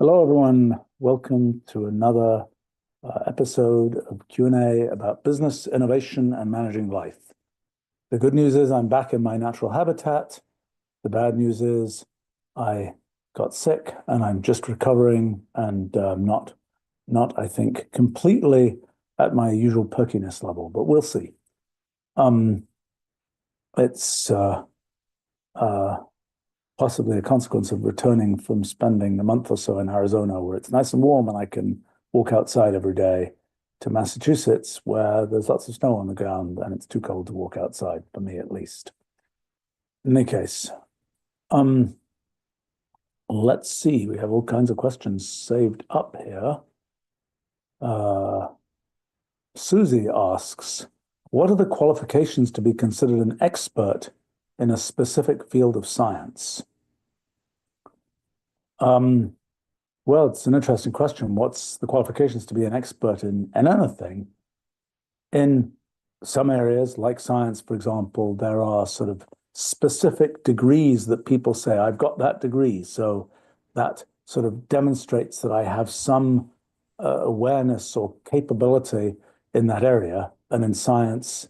Hello, everyone. Welcome to another episode of Q&A about business, innovation, and managing life. The good news is I'm back in my natural habitat. The bad news is I got sick and I'm just recovering and not, I think, completely at my usual perkiness level, but we'll see. It's possibly a consequence of returning from spending a month or so in Arizona, where it's nice and warm and I can walk outside every day, to Massachusetts, where there's lots of snow on the ground and it's too cold to walk outside, for me at least. In any case, let's see. We have all kinds of questions saved up here. Susie asks, what are the qualifications to be considered an expert in a specific field of science? Well, it's an interesting question. What's the qualifications to be an expert in anything? In some areas, like science, for example, there are sort of specific degrees that people say, I've got that degree. So that sort of demonstrates that I have some awareness or capability in that area. And in science,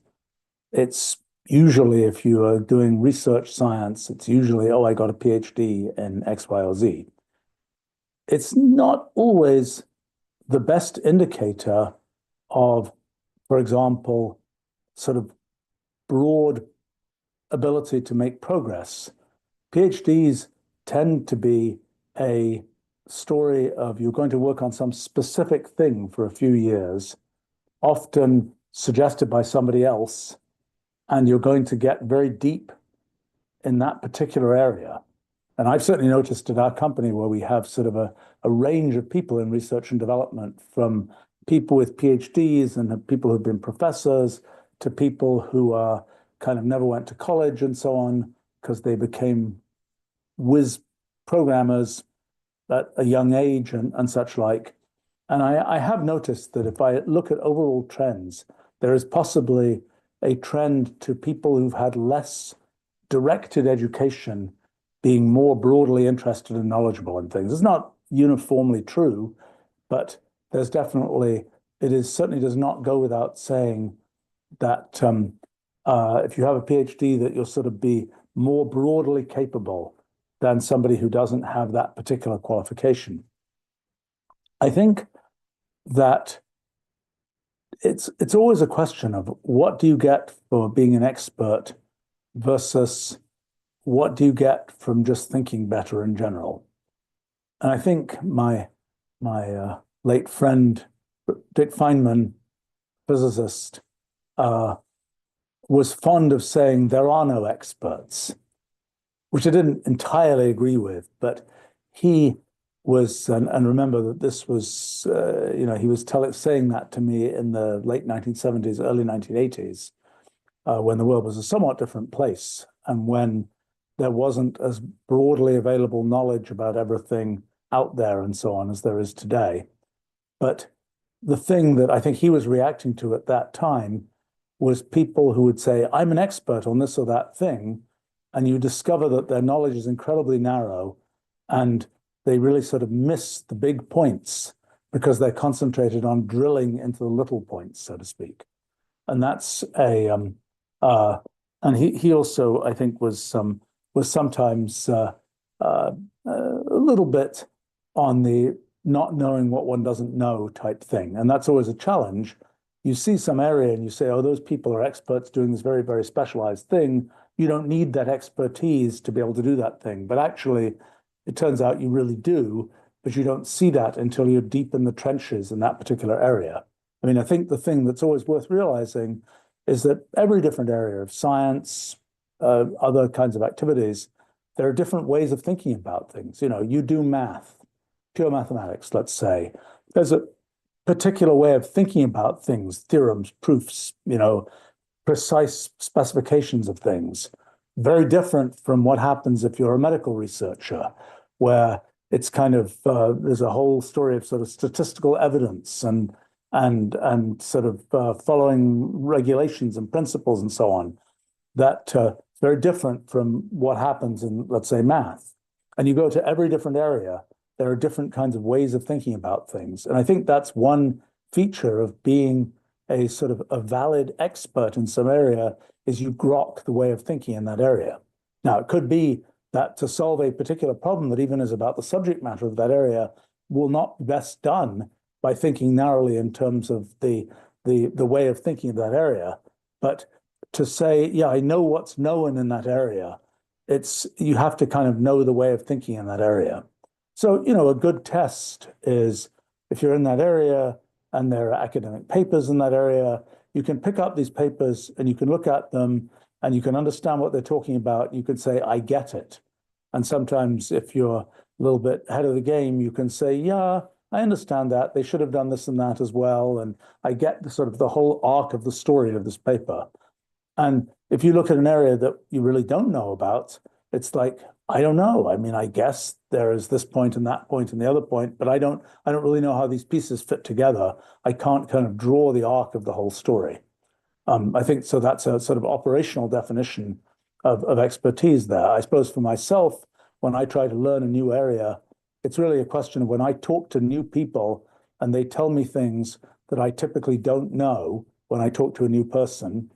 it's usually, if you are doing research science, it's usually, oh, I got a PhD in X, Y, or Z. It's not always the best indicator of, for example, sort of broad ability to make progress. PhDs tend to be a story of you're going to work on some specific thing for a few years, often suggested by somebody else, and you're going to get very deep in that particular area. And I've certainly noticed at our company where we have sort of a range of people in research and development, from people with PhDs and people who've been professors to people who are kind of never went to college and so on, because they became whiz programmers at a young age and such like. And I have noticed that if I look at overall trends, there is possibly a trend to people who've had less directed education being more broadly interested and knowledgeable in things. It's not uniformly true, but there's definitely, certainly does not go without saying that if you have a PhD, that you'll sort of be more broadly capable than somebody who doesn't have that particular qualification. I think that it's always a question of what do you get for being an expert versus what do you get from just thinking better in general. And I think my late friend Dick Feynman, physicist, was fond of saying there are no experts, which I didn't entirely agree with, but he was, and remember that this was, he was saying that to me in the late 1970s, early 1980s, when the world was a somewhat different place and when there wasn't as broadly available knowledge about everything out there and so on as there is today. But the thing that I think he was reacting to at that time was people who would say, I'm an expert on this or that thing, and you discover that their knowledge is incredibly narrow and they really sort of miss the big points because they're concentrated on drilling into the little points, so to speak. And that's and he also, I think, was sometimes a little bit on the not knowing what one doesn't know type thing. And that's always a challenge. You see some area and you say, oh, those people are experts doing this very, very specialized thing. You don't need that expertise to be able to do that thing. But actually, it turns out you really do, but you don't see that until you're deep in the trenches in that particular area. I mean, I think the thing that's always worth realizing is that every different area of science, other kinds of activities, there are different ways of thinking about things. You know, you do math, pure mathematics, let's say. There's a particular way of thinking about things, theorems, proofs, precise specifications of things. Very different from what happens if you're a medical researcher, where it's kind of, there's a whole story of sort of statistical evidence and sort of following regulations and principles and so on. That very different from what happens in, let's say, math. And you go to every different area, there are different kinds of ways of thinking about things. And I think that's one feature of being a sort of a valid expert in some area is you grok the way of thinking in that area. Now, it could be that to solve a particular problem that even is about the subject matter of that area will not be best done by thinking narrowly in terms of the way of thinking of that area. But to say, yeah, I know what's known in that area, you have to kind of know the way of thinking in that area. So, a good test is if you're in that area and there are academic papers in that area, you can pick up these papers and you can look at them and you can understand what they're talking about. You can say, I get it. And sometimes if you're a little bit ahead of the game, you can say, yeah, I understand that. They should have done this and that as well. And I get the sort of the whole arc of the story of this paper. And if you look at an area that you really don't know about, it's like, I don't know. I mean, I guess there is this point and that point and the other point, but I don't really know how these pieces fit together. I can't kind of draw the arc of the whole story. I think so that's a sort of operational definition of expertise there. I suppose for myself, when I try to learn a new area, it's really a question of when I talk to new people and they tell me things that I typically don't know when I talk to a new person,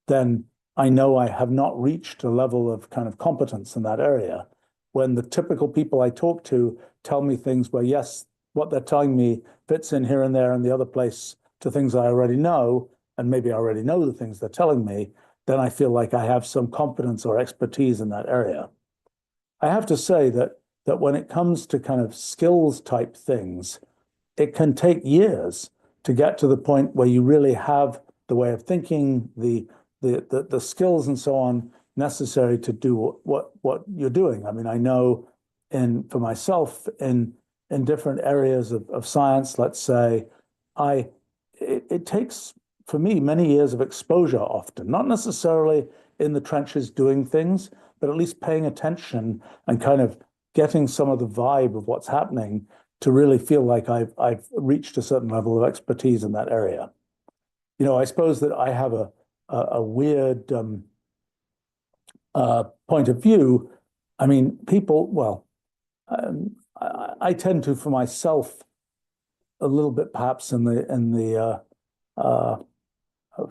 then I know I have not reached a level of kind of competence in that area. When the typical people I talk to tell me things where, yes, what they're telling me fits in here and there and the other place to things I already know, and maybe I already know the things they're telling me, then I feel like I have some competence or expertise in that area. I have to say that when it comes to kind of skills type things, it can take years to get to the point where you really have the way of thinking, the skills and so on necessary to do what you're doing. I mean, I know for myself in different areas of science, let's say, it takes for me many years of exposure often, not necessarily in the trenches doing things, but at least paying attention and kind of getting some of the vibe of what's happening to really feel like I've reached a certain level of expertise in that area. I suppose that I have a weird point of view. I mean, I tend to, for myself, a little bit perhaps in the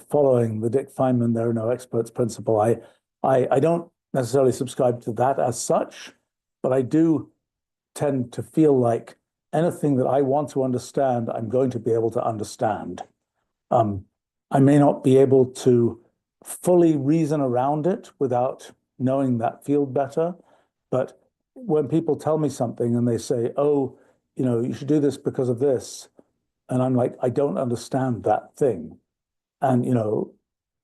following the Dick Feynman, there are no experts principle. I don't necessarily subscribe to that as such, but I do tend to feel like anything that I want to understand, I'm going to be able to understand. I may not be able to fully reason around it without knowing that field better, but when people tell me something and they say, oh, you should do this because of this, and I'm like, I don't understand that thing. And,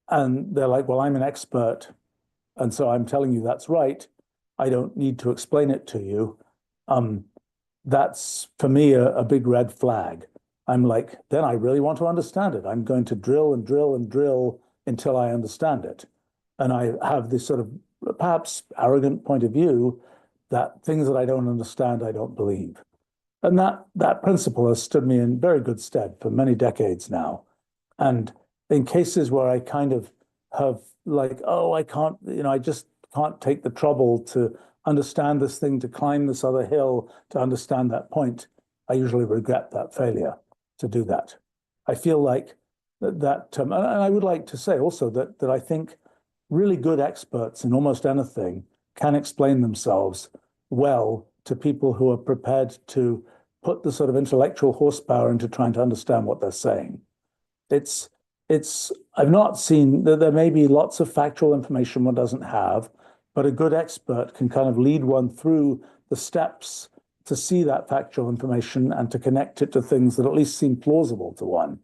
and they're like, well, I'm an expert, and so I'm telling you that's right. I don't need to explain it to you. That's, for me, a big red flag. I'm like, then I really want to understand it. I'm going to drill and drill and drill until I understand it. And I have this sort of perhaps arrogant point of view that things that I don't understand, I don't believe. And that principle has stood me in very good stead for many decades now. And in cases where I kind of have like, oh, I can't, I just can't take the trouble to understand this thing, to climb this other hill, to understand that point, I usually regret that failure to do that. I feel like and I would like to say also that I think really good experts in almost anything can explain themselves well to people who are prepared to put the sort of intellectual horsepower into trying to understand what they're saying. I've not seen that there may be lots of factual information one doesn't have, but a good expert can kind of lead one through the steps to see that factual information and to connect it to things that at least seem plausible to one,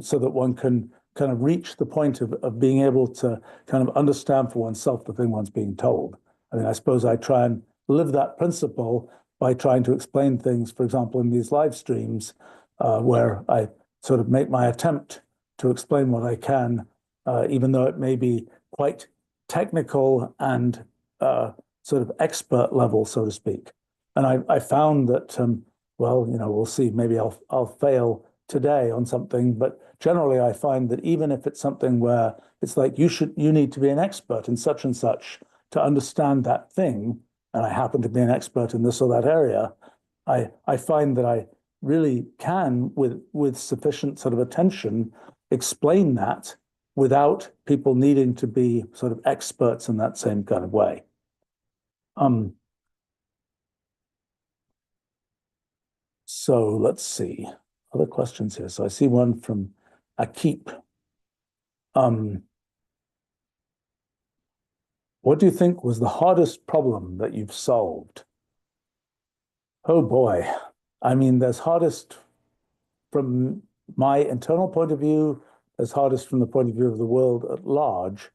so that one can kind of reach the point of being able to kind of understand for oneself the thing one's being told. I mean, I suppose I try and live that principle by trying to explain things, for example, in these live streams, where I sort of make my attempt to explain what I can, even though it may be quite technical and sort of expert level, so to speak. And I found that, we'll see, maybe I'll fail today on something, but generally I find that even if it's something where it's like you need to be an expert in such and such to understand that thing, and I happen to be an expert in this or that area, I find that I really can, with sufficient sort of attention, explain that without people needing to be sort of experts in that same kind of way. So let's see other questions here. So I see one from Akip. What do you think was the hardest problem that you've solved? Oh boy. I mean, there's hardest from my internal point of view, there's hardest from the point of view of the world at large.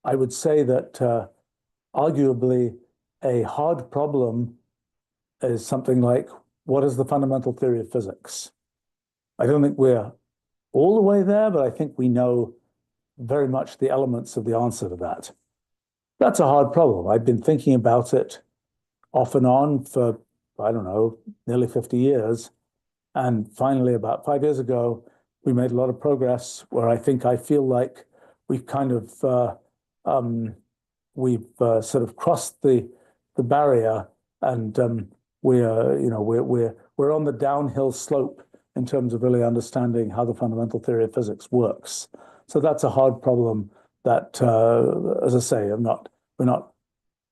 I would say that arguably a hard problem is something like, what is the fundamental theory of physics? I don't think we're all the way there, but I think we know very much the elements of the answer to that. That's a hard problem. I've been thinking about it off and on for, I don't know, nearly 50 years. And finally, about 5 years ago, we made a lot of progress where I feel like we've kind of sort of crossed the barrier, and we're on the downhill slope in terms of really understanding how the fundamental theory of physics works. So that's a hard problem that, as I say, we're not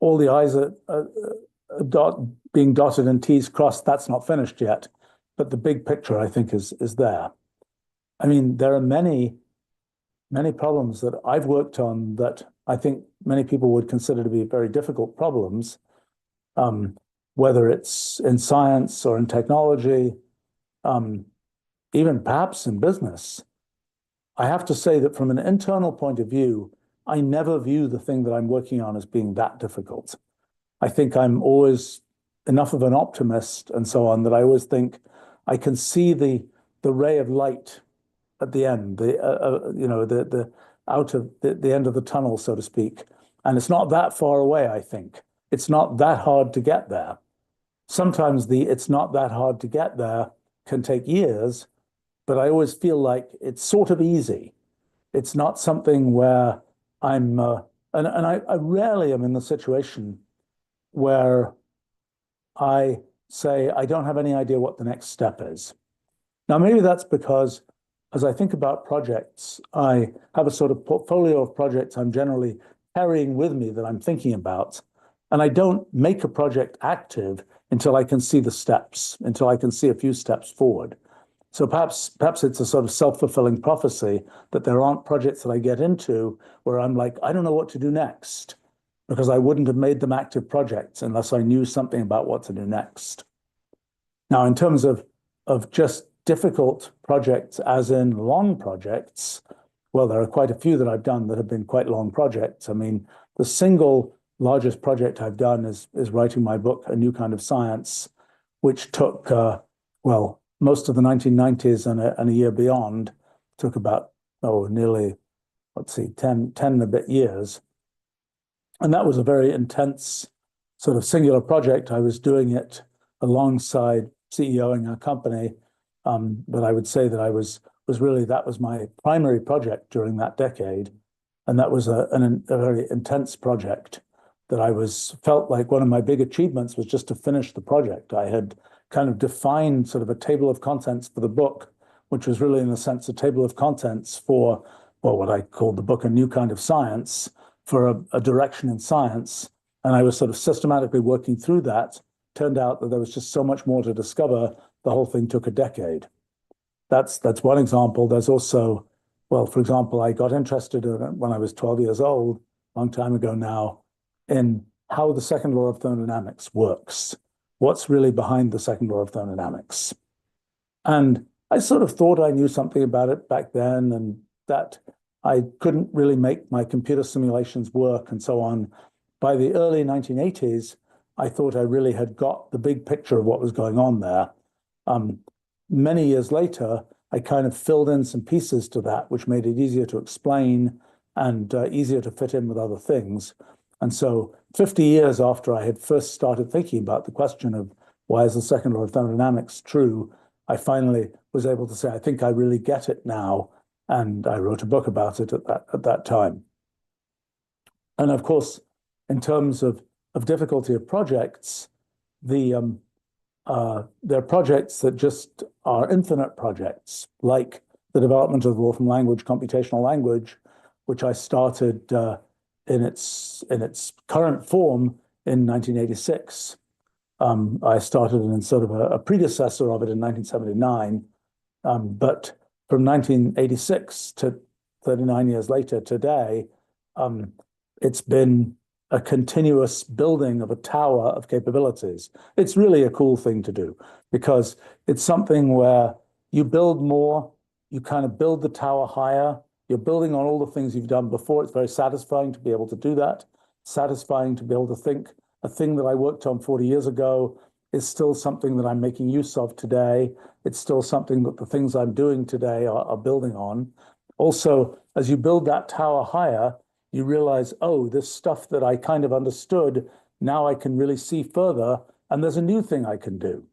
all the I's are being dotted and T's crossed. That's not finished yet, but the big picture, I think, is there. I mean, there are many problems that I've worked on that I think many people would consider to be very difficult problems, whether it's in science or in technology, even perhaps in business. I have to say that from an internal point of view, I never view the thing that I'm working on as being that difficult. I think I'm always enough of an optimist and so on that I always think I can see the ray of light at the end, the out of the end of the tunnel, so to speak. And it's not that far away, I think. It's not that hard to get there. Sometimes it's not that hard to get there can take years, but I always feel like it's sort of easy. It's not something where I'm, and I rarely am in the situation where I say, I don't have any idea what the next step is. Now, maybe that's because as I think about projects, I have a sort of portfolio of projects I'm generally carrying with me that I'm thinking about. And I don't make a project active until I can see the steps, until I can see a few steps forward. So perhaps it's a sort of self-fulfilling prophecy that there aren't projects that I get into where I'm like, I don't know what to do next, because I wouldn't have made them active projects unless I knew something about what to do next. Now, in terms of just difficult projects, as in long projects, well, there are quite a few that I've done that have been quite long projects. I mean, the single largest project I've done is writing my book, A New Kind of Science, which took, most of the 1990s and a year beyond, took about, nearly, 10 and a bit years. And that was a very intense sort of singular project. I was doing it alongside CEOing a company. But I would say that that was my primary project during that decade. And that was a very intense project that felt like one of my big achievements was just to finish the project. I had kind of defined sort of a table of contents for the book, which was really in a sense a table of contents for, what I called the book, A New Kind of Science, for a direction in science. And I was sort of systematically working through that. Turned out that there was just so much more to discover. The whole thing took a decade. That's one example. There's also, for example, I got interested in it when I was 12 years old, a long time ago now, in how the second law of thermodynamics works. What's really behind the second law of thermodynamics? And I sort of thought I knew something about it back then, and that I couldn't really make my computer simulations work and so on. By the early 1980s, I thought I really had got the big picture of what was going on there. Many years later, I kind of filled in some pieces to that, which made it easier to explain and easier to fit in with other things. And so 50 years after I had first started thinking about the question of why is the second law of thermodynamics true, I finally was able to say, I think I really get it now. And I wrote a book about it at that time. And of course, in terms of difficulty of projects, the there are projects that just are infinite projects, like the development of the Wolfram language, computational language, which I started in its current form in 1986. I started in sort of a predecessor of it in 1979, but from 1986 to 39 years later today, it's been a continuous building of a tower of capabilities. It's really a cool thing to do because it's something where you build more, you kind of build the tower higher, you're building on all the things you've done before. It's very satisfying to be able to do that, satisfying to be able to think a thing that I worked on 40 years ago is still something that I'm making use of today. It's still something that the things I'm doing today are building on. Also, as you build that tower higher, you realize, oh, this stuff that I kind of understood, now I can really see further, and there's a new thing I can do.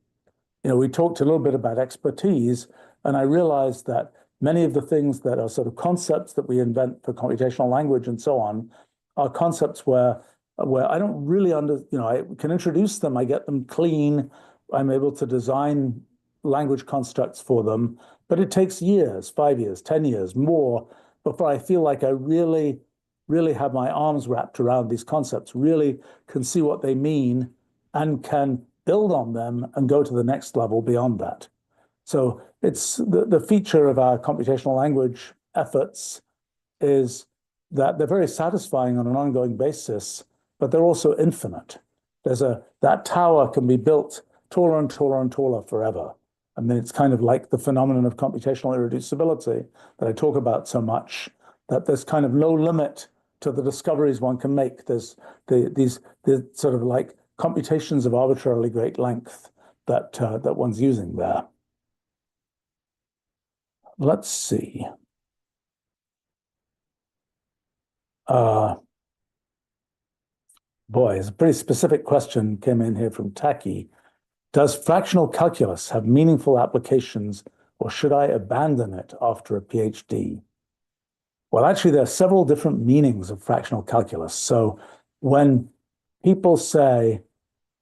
We talked a little bit about expertise, and I realized that many of the things that are sort of concepts that we invent for computational language and so on are concepts where I don't really I can introduce them, I get them clean, I'm able to design language constructs for them, but it takes years, 5 years, 10 years, more, before I feel like I really have my arms wrapped around these concepts, really can see what they mean and can build on them and go to the next level beyond that. So it's the feature of our computational language efforts is that they're very satisfying on an ongoing basis, but they're also infinite. That tower can be built taller and taller and taller forever. I mean, it's kind of like the phenomenon of computational irreducibility that I talk about so much, that there's kind of no limit to the discoveries one can make. There's these sort of like computations of arbitrarily great length that one's using there. Let's see. Boy, it's a pretty specific question came in here from Taki. Does fractional calculus have meaningful applications, or should I abandon it after a PhD? Well, actually, there are several different meanings of fractional calculus. So when people say,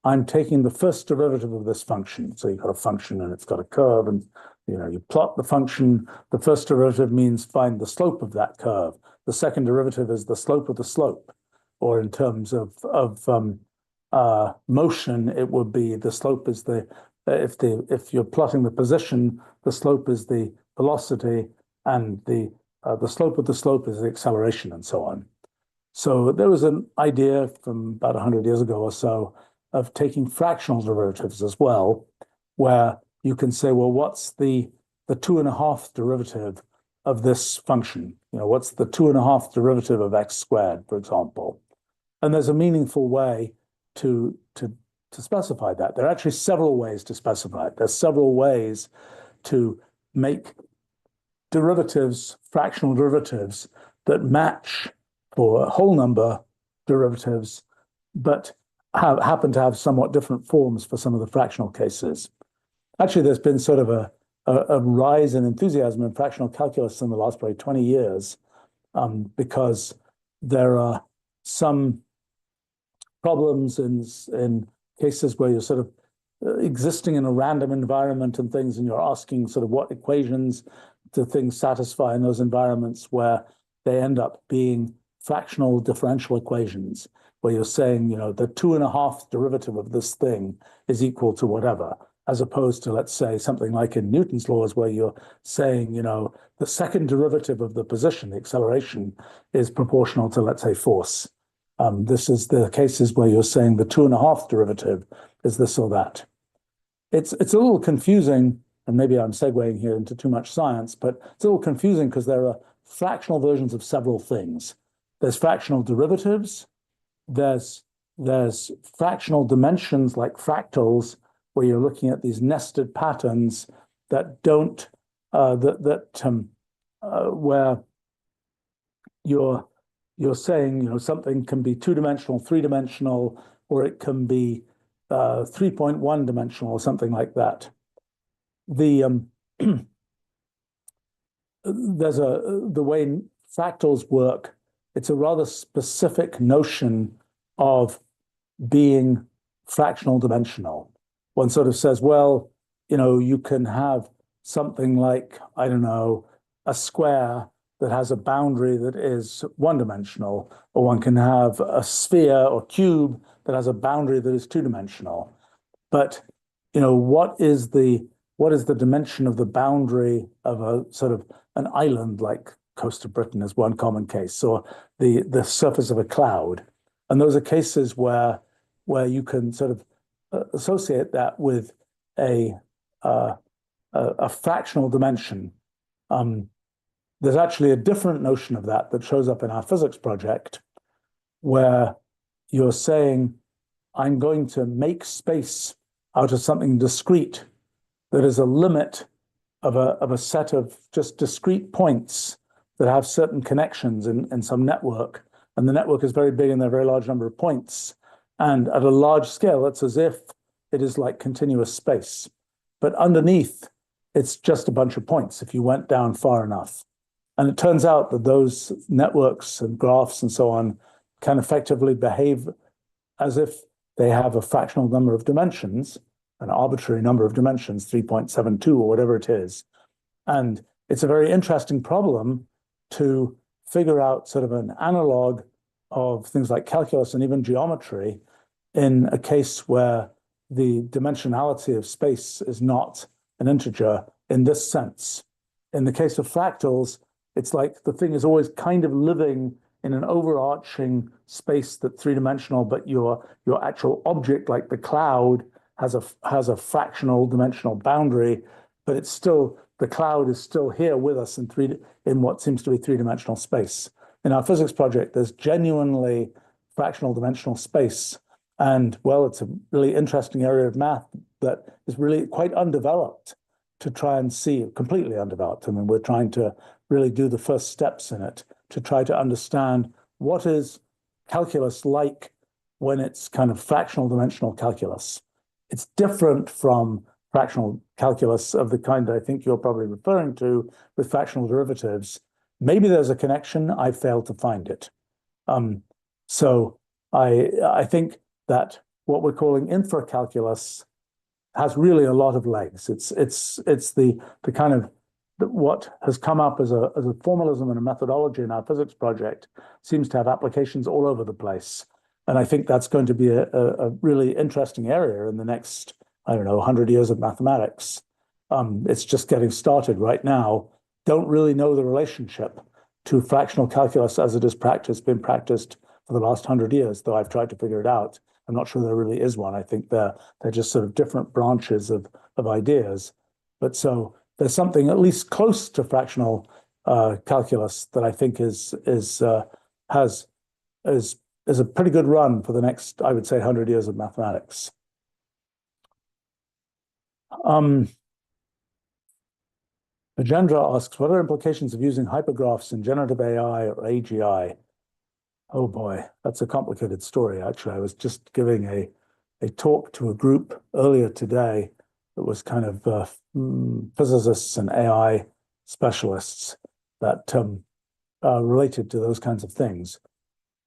I'm taking the first derivative of this function, so you've got a function and it's got a curve, and you plot the function. The first derivative means find the slope of that curve. The second derivative is the slope of the slope, or in terms of motion, it would be the slope is if you're plotting the position, the slope is the velocity, and the slope of the slope is the acceleration, and so on. So there was an idea from about 100 years ago or so of taking fractional derivatives as well, where you can say, well, what's the 2.5 derivative of this function? What's the 2.5 derivative of x squared, for example? And there's a meaningful way to specify that. There are actually several ways to specify it. There's several ways to make derivatives, fractional derivatives, that match for whole number derivatives, but happen to have somewhat different forms for some of the fractional cases. Actually, there's been sort of a rise in enthusiasm in fractional calculus in the last probably 20 years, because there are some problems in cases where you're sort of existing in a random environment and things, and you're asking sort of what equations do things satisfy in those environments, where they end up being fractional differential equations, where you're saying, the 2.5 derivative of this thing is equal to whatever, as opposed to, let's say, something like in Newton's laws, where you're saying, the second derivative of the position, the acceleration, is proportional to, let's say, force. This is the cases where you're saying the 2.5 derivative is this or that. It's a little confusing, and maybe I'm segueing here into too much science, but it's a little confusing because there are fractional versions of several things. There's fractional derivatives, there's fractional dimensions like fractals, where you're looking at these nested patterns that don't where you're saying something can be 2-dimensional, 3-dimensional, or it can be 3.1 dimensional or something like that. The the way fractals work, it's a rather specific notion of being fractional dimensional. one sort of says, well, you can have something like, I don't know, a square that has a boundary that is one-dimensional, or one can have a sphere or cube that has a boundary that is two-dimensional. But what is the dimension of the boundary of a sort of an island like coast of Britain is one common case, or the surface of a cloud. And those are cases where you can sort of associate that with a fractional dimension. There's actually a different notion of that shows up in our physics project, where you're saying, I'm going to make space out of something discrete that is a limit of a set of just discrete points that have certain connections in some network. And the network is very big and there are a very large number of points. And at a large scale, it's as if it is like continuous space. But underneath, it's just a bunch of points if you went down far enough. And it turns out that those networks and graphs and so on can effectively behave as if they have a fractional number of dimensions, an arbitrary number of dimensions, 3.72 or whatever it is. And it's a very interesting problem to figure out sort of an analog of things like calculus and even geometry in a case where the dimensionality of space is not an integer in this sense. In the case of fractals, it's like the thing is always kind of living in an overarching space that's three-dimensional, but your actual object, like the cloud, has a fractional dimensional boundary, but it's still, the cloud is still here with us in what seems to be three-dimensional space. In our physics project, there's genuinely fractional dimensional space. And well, it's a really interesting area of math that is really quite undeveloped to try and see, completely undeveloped. I mean, we're trying to really do the first steps in it to try to understand what is calculus like when it's kind of fractional dimensional calculus. It's different from fractional calculus of the kind I think you're probably referring to with fractional derivatives. Maybe there's a connection. I failed to find it. So I think that what we're calling infracalculus has really a lot of legs. It's the kind of what has come up as a formalism and a methodology in our physics project seems to have applications all over the place. And I think that's going to be a really interesting area in the next, I don't know, 100 years of mathematics. It's just getting started right now. Don't really know the relationship to fractional calculus as it is been practiced for the last 100 years, though I've tried to figure it out. I'm not sure there really is one. I think they're just sort of different branches of ideas. But so there's something at least close to fractional calculus that I think is a pretty good run for the next, I would say, 100 years of mathematics. Vijendra asks, what are implications of using hypergraphs in generative AI or AGI? Oh boy, that's a complicated story, actually. I was just giving a talk to a group earlier today that was kind of physicists and AI specialists that related to those kinds of things.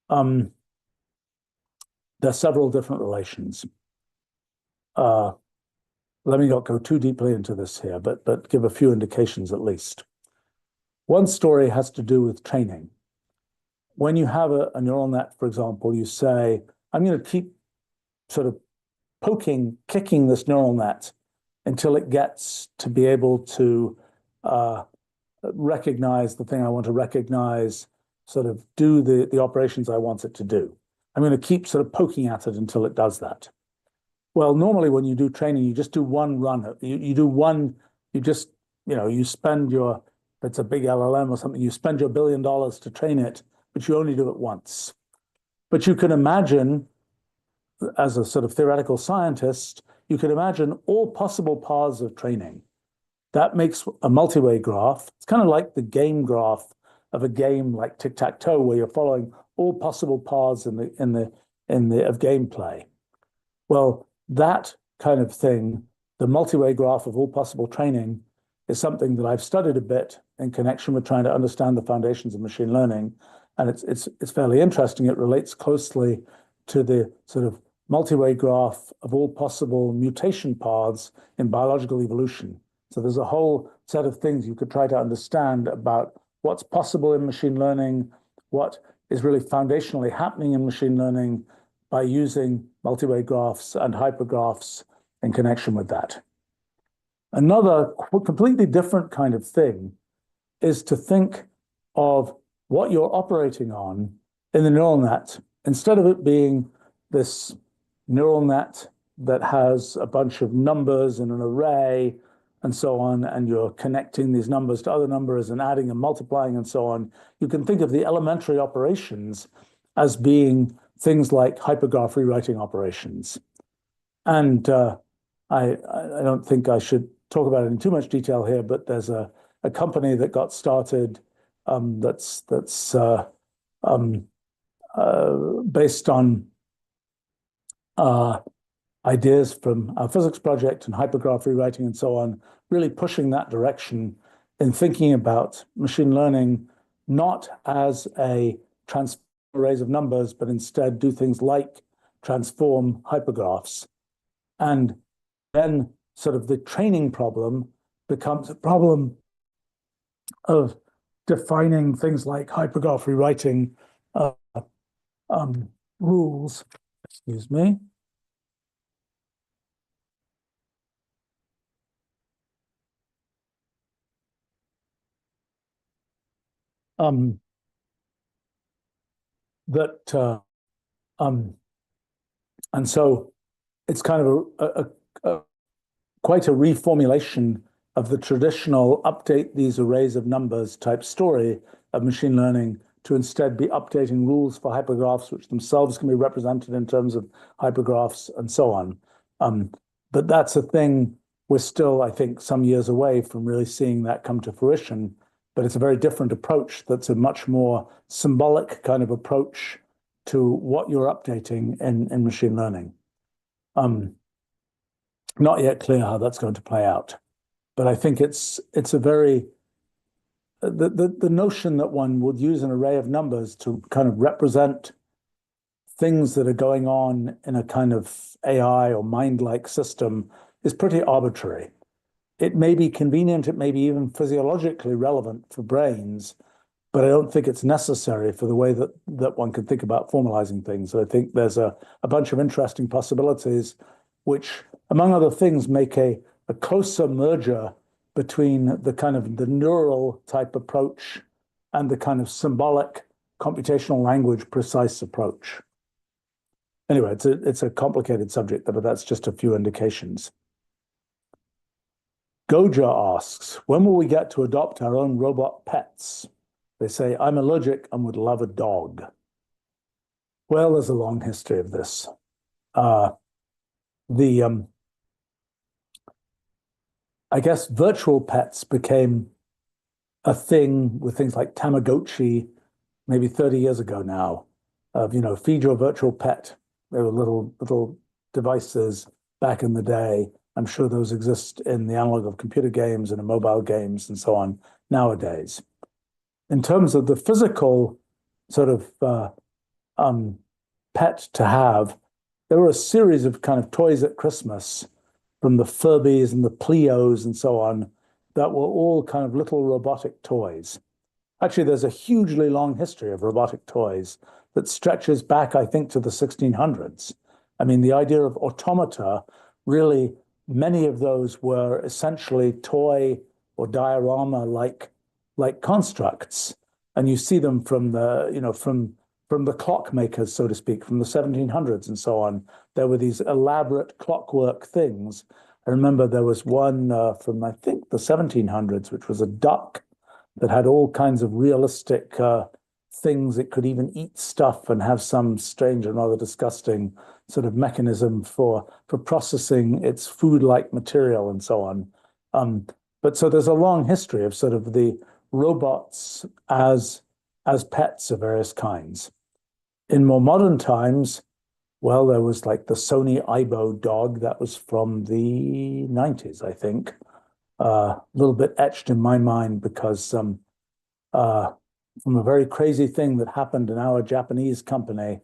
There are several different relations. Let me not go too deeply into this here, but give a few indications at least. One story has to do with training. When you have a neural net, for example, you say, I'm going to keep sort of kicking this neural net until it gets to be able to recognize the thing I want to recognize, sort of do the operations I want it to do. I'm going to keep sort of poking at it until it does that. Well, normally when you do training, you just do one run. You spend your, if it's a big LLM or something, you spend your $1 billion to train it, but you only do it once. But you can imagine, as a sort of theoretical scientist, you can imagine all possible paths of training. That makes a multi-way graph. It's kind of like the game graph of a game like tic-tac-toe, where you're following all possible paths of gameplay. Well, that kind of thing, the multi-way graph of all possible training, is something that I've studied a bit in connection with trying to understand the foundations of machine learning. And it's fairly interesting. It relates closely to the sort of multi-way graph of all possible mutation paths in biological evolution. So there's a whole set of things you could try to understand about what's possible in machine learning, what is really foundationally happening in machine learning by using multi-way graphs and hypergraphs in connection with that. Another completely different kind of thing is to think of what you're operating on in the neural net, instead of it being this neural net that has a bunch of numbers in an array and so on, and you're connecting these numbers to other numbers and adding and multiplying and so on. You can think of the elementary operations as being things like hypergraph rewriting operations. And I don't think I should talk about it in too much detail here, but there's a company that got started that's based on ideas from our physics project and hypergraph rewriting and so on, really pushing that direction in thinking about machine learning, not as a transform arrays of numbers, but instead do things like transform hypergraphs. And then sort of the training problem becomes a problem of defining things like hypergraph rewriting rules. Excuse me. And so it's kind of quite a reformulation of the traditional update these arrays of numbers type story of machine learning to instead be updating rules for hypergraphs, which themselves can be represented in terms of hypergraphs and so on. But that's a thing we're still, I think, some years away from really seeing that come to fruition. But it's a very different approach that's a much more symbolic kind of approach to what you're updating in machine learning. Not yet clear how that's going to play out. But I think it's a very the notion that one would use an array of numbers to kind of represent things that are going on in a kind of AI or mind-like system is pretty arbitrary. It may be convenient, it may be even physiologically relevant for brains, but I don't think it's necessary for the way that one can think about formalizing things. So I think there's a bunch of interesting possibilities, which, among other things, make a closer merger between the kind of the neural type approach and the kind of symbolic computational language precise approach. Anyway, it's a complicated subject, but that's just a few indications. Goja asks, when will we get to adopt our own robot pets? They say, I'm allergic and would love a dog. Well, there's a long history of this. I guess virtual pets became a thing with things like Tamagotchi maybe 30 years ago now. Feed your virtual pet. There were little devices back in the day. I'm sure those exist in the analog of computer games and in mobile games and so on nowadays. In terms of the physical sort of pet to have, there were a series of kind of toys at Christmas from the Furbies and the Pleos and so on that were all kind of little robotic toys. Actually, there's a hugely long history of robotic toys that stretches back, I think, to the 1600s. I mean, the idea of automata, really, many of those were essentially toy or diorama-like constructs. And you see them from the clockmakers, so to speak, from the 1700s and so on. There were these elaborate clockwork things. I remember there was one from, I think, the 1700s, which was a duck that had all kinds of realistic things. It could even eat stuff and have some strange and rather disgusting sort of mechanism for processing its food-like material and so on. But so there's a long history of sort of the robots as pets of various kinds. In more modern times, well, there was like the Sony Aibo dog that was from the 90s, I think. A little bit etched in my mind because from a very crazy thing that happened in our Japanese company,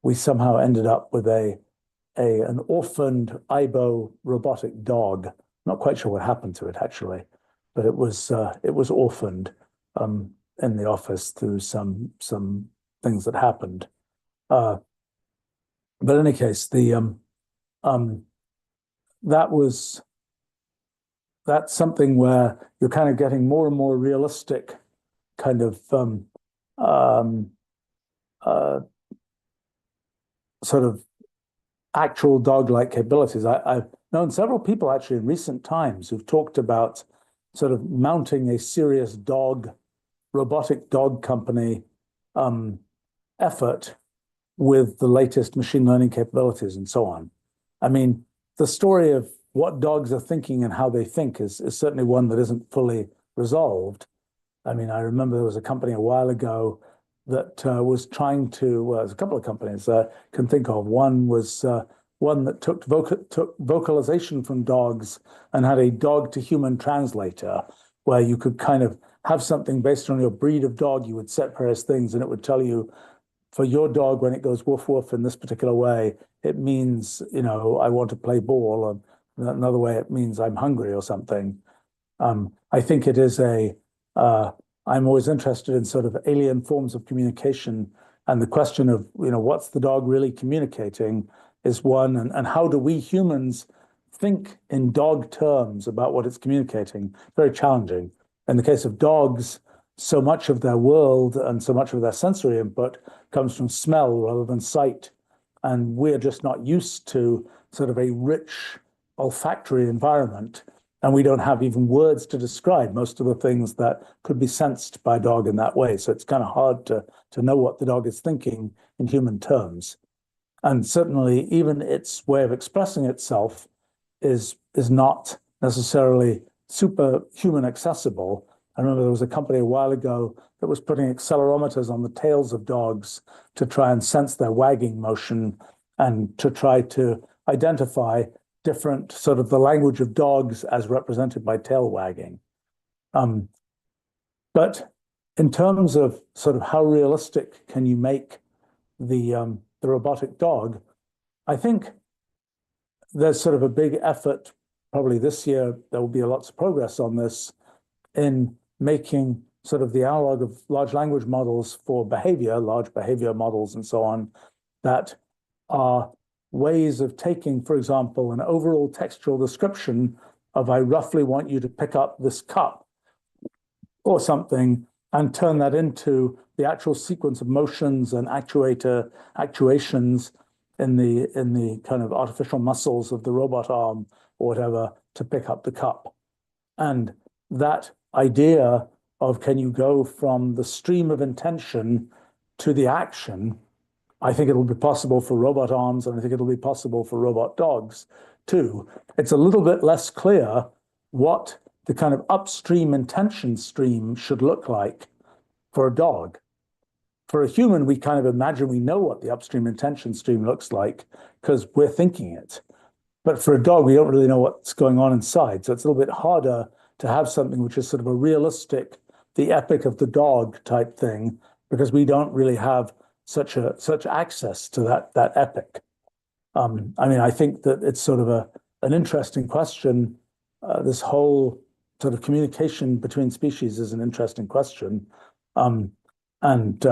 we somehow ended up with an orphaned Aibo robotic dog. Not quite sure what happened to it actually, but it was orphaned in the office through some things that happened. Uh, but in any case, the um, that was that's something where you're kind of getting more and more realistic kind of um, uh, sort of actual dog-like capabilities. I've known several people actually in recent times who've talked about sort of mounting a serious robotic dog company effort with the latest machine learning capabilities and so on. I mean, the story of what dogs are thinking and how they think is certainly one that isn't fully resolved. I mean, I remember there was a company a while ago that was trying to, well, there's a couple of companies I can think of. One was one that took vocalization from dogs and had a dog to human translator where you could kind of have something based on your breed of dog. You would set various things and it would tell you for your dog when it goes woof woof in this particular way, it means, I want to play ball. And another way it means I'm hungry or something. I think it is I'm always interested in sort of alien forms of communication, and the question of, what's the dog really communicating is one, and how do we humans think in dog terms about what it's communicating? Very challenging. In the case of dogs, so much of their world and so much of their sensory input comes from smell rather than sight. And we're just not used to sort of a rich olfactory environment. And we don't have even words to describe most of the things that could be sensed by a dog in that way. So it's kind of hard to know what the dog is thinking in human terms. And certainly even its way of expressing itself is not necessarily superhuman accessible. I remember there was a company a while ago that was putting accelerometers on the tails of dogs to try and sense their wagging motion and to try to identify different sort of the language of dogs as represented by tail wagging. But in terms of sort of how realistic can you make the robotic dog, I think there's sort of a big effort, probably this year, there will be lots of progress on this in making sort of the analog of large language models for behavior, large behavior models and so on, that are ways of taking, for example, an overall textual description of I roughly want you to pick up this cup or something and turn that into the actual sequence of motions and actuations in the kind of artificial muscles of the robot arm or whatever to pick up the cup. And that idea of can you go from the stream of intention to the action, I think it'll be possible for robot arms, and I think it'll be possible for robot dogs too. It's a little bit less clear what the kind of upstream intention stream should look like for a dog. For a human, we kind of imagine we know what the upstream intention stream looks like because we're thinking it. But for a dog, we don't really know what's going on inside. So it's a little bit harder to have something which is sort of a realistic, the epic of the dog type thing, because we don't really have such access to that epic. I mean, I think that it's sort of an interesting question. This whole sort of communication between species is an interesting question. And it's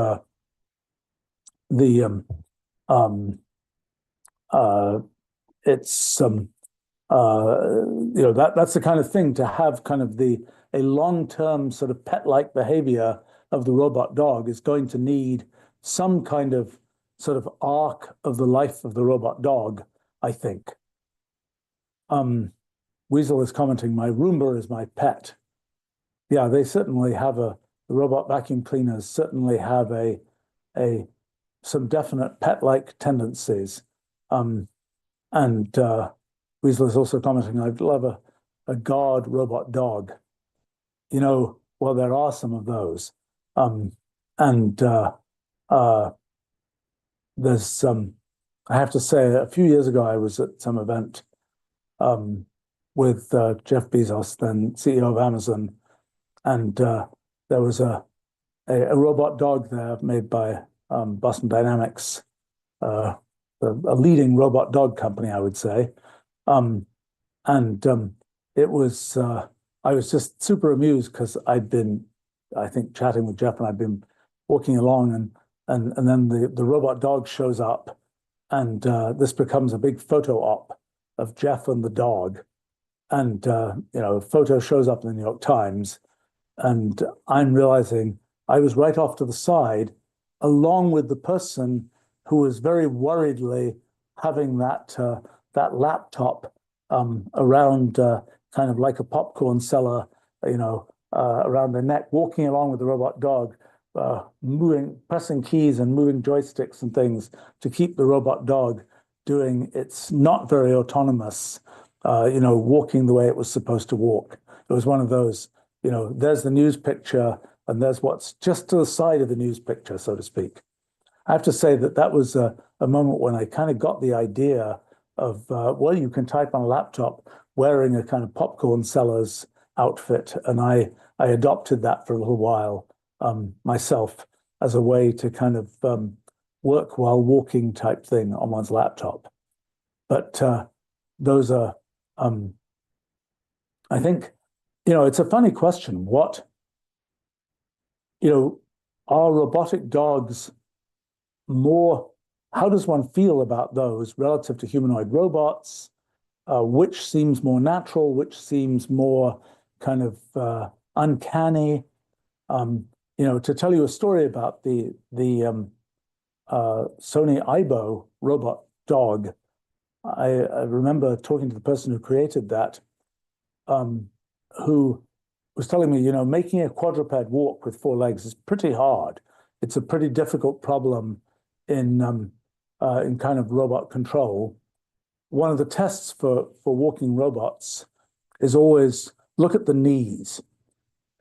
that's the kind of thing to have kind of a long-term sort of pet-like behavior of the robot dog is going to need some kind of sort of arc of the life of the robot dog, I think. Weasel is commenting, my Roomba is my pet. Yeah, they certainly have the robot vacuum cleaners certainly have some definite pet-like tendencies. And Weasel is also commenting, I'd love a guard robot dog. Well, there are some of those. And there's some, I have to say, a few years ago, I was at some event with Jeff Bezos, then CEO of Amazon, and there was a robot dog there made by Boston Dynamics, a leading robot dog company, I would say. Um, and it was I was just super amused because I'd been, I think, chatting with Jeff, and I'd been walking along, and then the robot dog shows up, and this becomes a big photo op of Jeff and the dog, and a photo shows up in the New York Times, and I'm realizing I was right off to the side, along with the person who was very worriedly having that laptop around, kind of like a popcorn seller, around their neck, walking along with the robot dog, moving, pressing keys and moving joysticks and things to keep the robot dog doing its not very autonomous, walking the way it was supposed to walk. It was one of those, there's the news picture and there's what's just to the side of the news picture, so to speak. I have to say that was a moment when I kind of got the idea of, well, you can type on a laptop wearing a kind of popcorn seller's outfit. And I adopted that for a little while myself as a way to kind of work while walking type thing on one's laptop. But those are, I think, it's a funny question. Are robotic dogs more, how does one feel about those relative to humanoid robots? Which seems more natural, which seems more kind of uncanny? To tell you a story about the Sony Aibo robot dog, I remember talking to the person who created that, who was telling me, making a quadruped walk with four legs is pretty hard. It's a pretty difficult problem in kind of robot control. One of the tests for walking robots is always look at the knees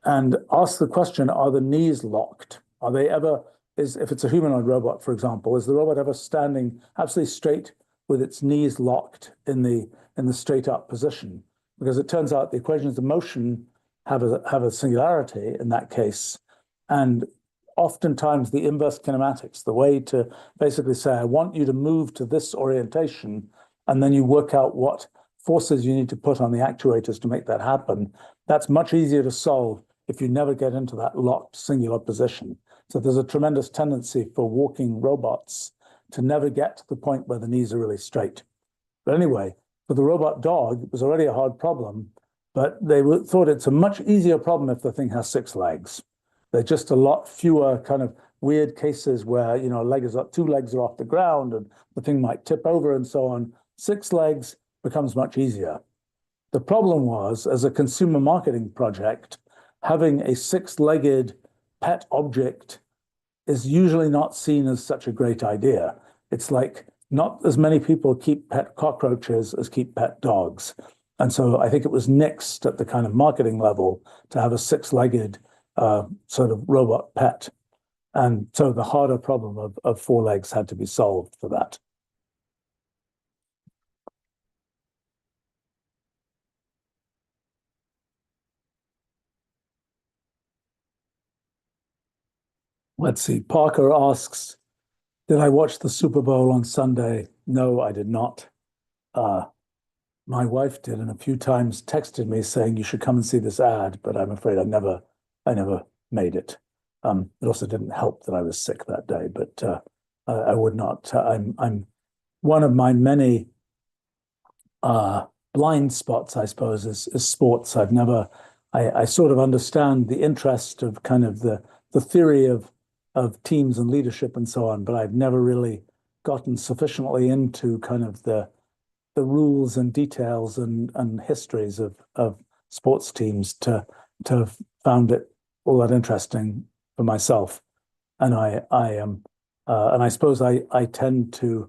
and ask the question, are the knees locked? Are they ever, if it's a humanoid robot, for example, is the robot ever standing absolutely straight with its knees locked in the straight up position? Because it turns out the equations of motion have a singularity in that case. And oftentimes the inverse kinematics, the way to basically say, I want you to move to this orientation, and then you work out what forces you need to put on the actuators to make that happen. That's much easier to solve if you never get into that locked singular position. So there's a tremendous tendency for walking robots to never get to the point where the knees are really straight. But anyway, for the robot dog, it was already a hard problem, but they thought it's a much easier problem if the thing has 6 legs. There are just a lot fewer kind of weird cases where, two legs are off the ground and the thing might tip over and so on. 6 legs becomes much easier. The problem was, as a consumer marketing project, having a 6-legged pet object is usually not seen as such a great idea. It's like not as many people keep pet cockroaches as keep pet dogs. And so I think it was nixed at the kind of marketing level to have a 6-legged sort of robot pet. And so the harder problem of 4 legs had to be solved for that. Let's see. Parker asks, did I watch the Super Bowl on Sunday? No, I did not. My wife did, and a few times texted me saying you should come and see this ad, but I'm afraid I never made it. It also didn't help that I was sick that day, but I would not. I'm one of my many blind spots, I suppose, is sports. I sort of understand the interest of kind of the theory of teams and leadership and so on, but I've never really gotten sufficiently into kind of the rules and details and histories of sports teams to have found it all that interesting for myself. And I suppose I tend to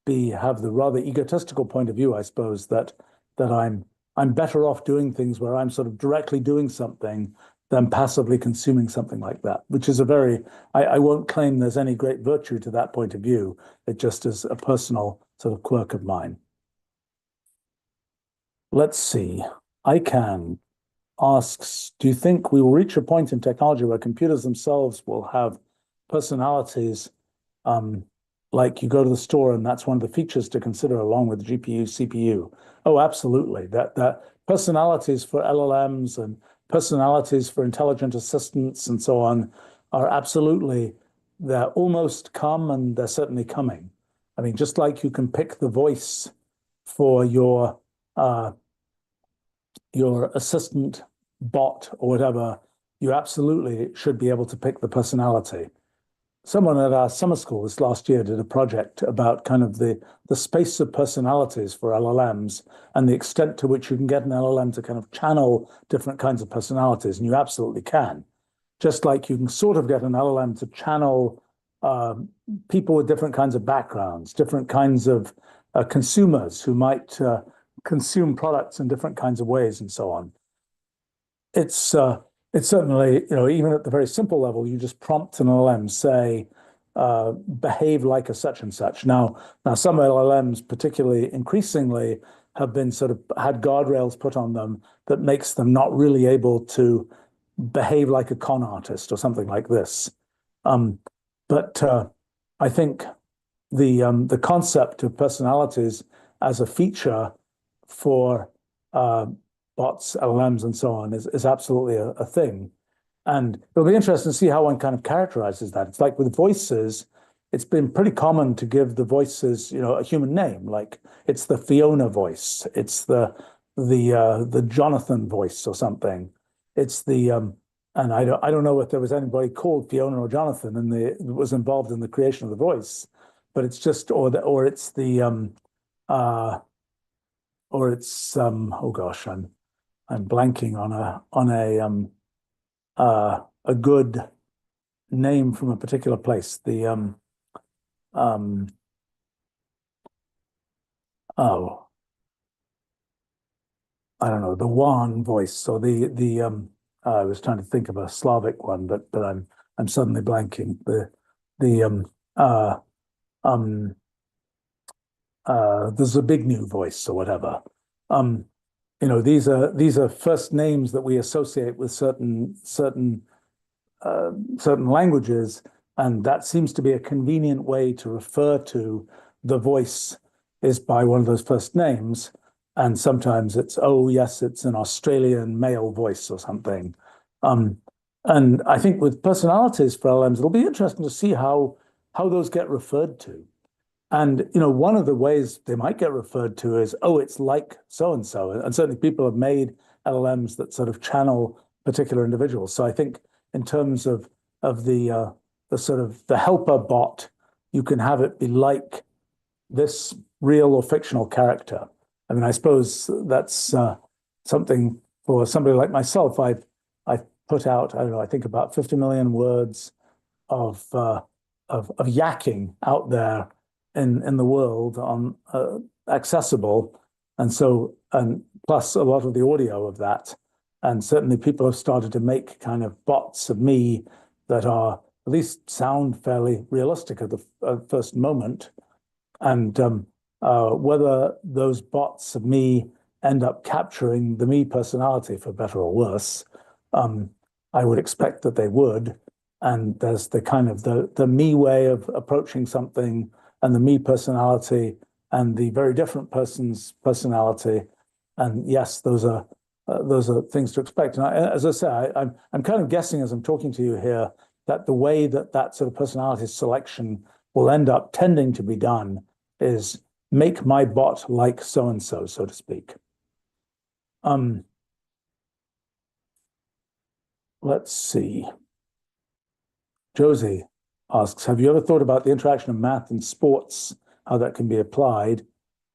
have the rather egotistical point of view, I suppose, that I'm better off doing things where I'm sort of directly doing something than passively consuming something like that, which is I won't claim there's any great virtue to that point of view. It just is a personal sort of quirk of mine. Let's see. ICANN asks, do you think we will reach a point in technology where computers themselves will have personalities like you go to the store and that's one of the features to consider along with the GPU, CPU. Oh, absolutely. That personalities for LLMs and personalities for intelligent assistants and so on are absolutely, they're almost come and they're certainly coming. I mean, just like you can pick the voice for your assistant bot or whatever, you absolutely should be able to pick the personality. Someone at our summer school this last year did a project about kind of the space of personalities for LLMs and the extent to which you can get an LLM to kind of channel different kinds of personalities, and you absolutely can. Just like you can sort of get an LLM to channel people with different kinds of backgrounds, different kinds of consumers who might consume products in different kinds of ways, and so on. It's certainly, even at the very simple level, you just prompt an LLM, say, behave like a such and such. Now some LLMs, particularly increasingly, have been sort of had guardrails put on them that makes them not really able to behave like a con artist or something like this. But I think the concept of personalities as a feature for bots, LLMs, and so on is absolutely a thing. And it'll be interesting to see how one kind of characterizes that. It's like with voices, it's been pretty common to give the voices, a human name. Like it's the Fiona voice, it's the Jonathan voice or something. It's the and I don't know if there was anybody called Fiona or Jonathan and was involved in the creation of the voice, but it's just or it's oh gosh, I'm blanking on a good name from a particular place. Oh, I don't know, the Wan voice. So I was trying to think of a Slavic one, but I'm suddenly blanking. The the Zbigniew voice or whatever. These are first names that we associate with certain languages, and that seems to be a convenient way to refer to the voice is by one of those first names. And sometimes it's, oh yes, it's an Australian male voice or something. And I think with personalities for LLMs, it'll be interesting to see how those get referred to. And one of the ways they might get referred to is, oh, it's like so and so. And certainly people have made LLMs that sort of channel particular individuals. So I think in terms of the sort of the helper bot, you can have it be like this real or fictional character. I mean, I suppose that's something for somebody like myself. I've put out, I don't know, I think about 50 million words of yakking out there in the world on accessible, and plus a lot of the audio of that. And certainly people have started to make kind of bots of me that are at least sound fairly realistic at the first moment. And whether those bots of me end up capturing the me personality for better or worse, I would expect that they would. And there's the kind of the me way of approaching something and the me personality and the very different person's personality. And yes, those are things to expect. And as I say, I'm kind of guessing as I'm talking to you here that the way that sort of personality selection will end up tending to be done is make my bot like so and so, so to speak. Let's see. Josie asks, have you ever thought about the interaction of math and sports, how that can be applied?